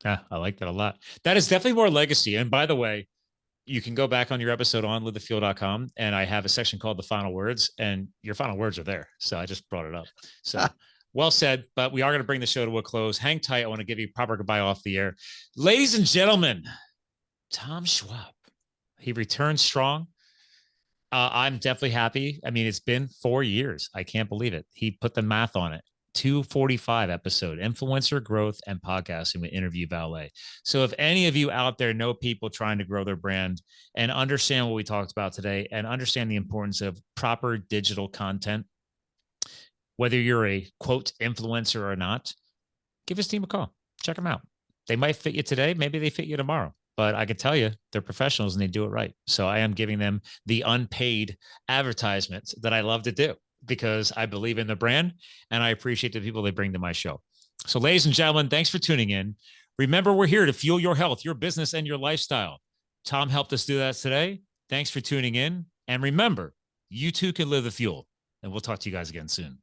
Speaker 1: Yeah, I like that a lot. That is definitely more legacy. And by the way, you can go back on your episode on livethefuel.com, and I have a section called the final words, and your final words are there. So I just brought it up. So well said, but we are going to bring the show to a close. Hang tight. I want to give you a proper goodbye off the air. Ladies and gentlemen, Tom Schwab, he returned strong. I'm definitely happy. I mean, it's been 4 years. I can't believe it. He put the math on it. 245 episode, influencer growth and podcasting with Interview Valet. So if any of you out there know people trying to grow their brand and understand what we talked about today and understand the importance of proper digital content, whether you're a quote influencer or not, give his team a call. Check them out. They might fit you today. Maybe they fit you tomorrow. But I can tell you, they're professionals and they do it right. So I am giving them the unpaid advertisements that I love to do, because I believe in the brand and I appreciate the people they bring to my show. So ladies and gentlemen, thanks for tuning in. Remember, we're here to fuel your health, your business, and your lifestyle. Tom helped us do that today. Thanks for tuning in. And remember, you too can live the fuel. And we'll talk to you guys again soon.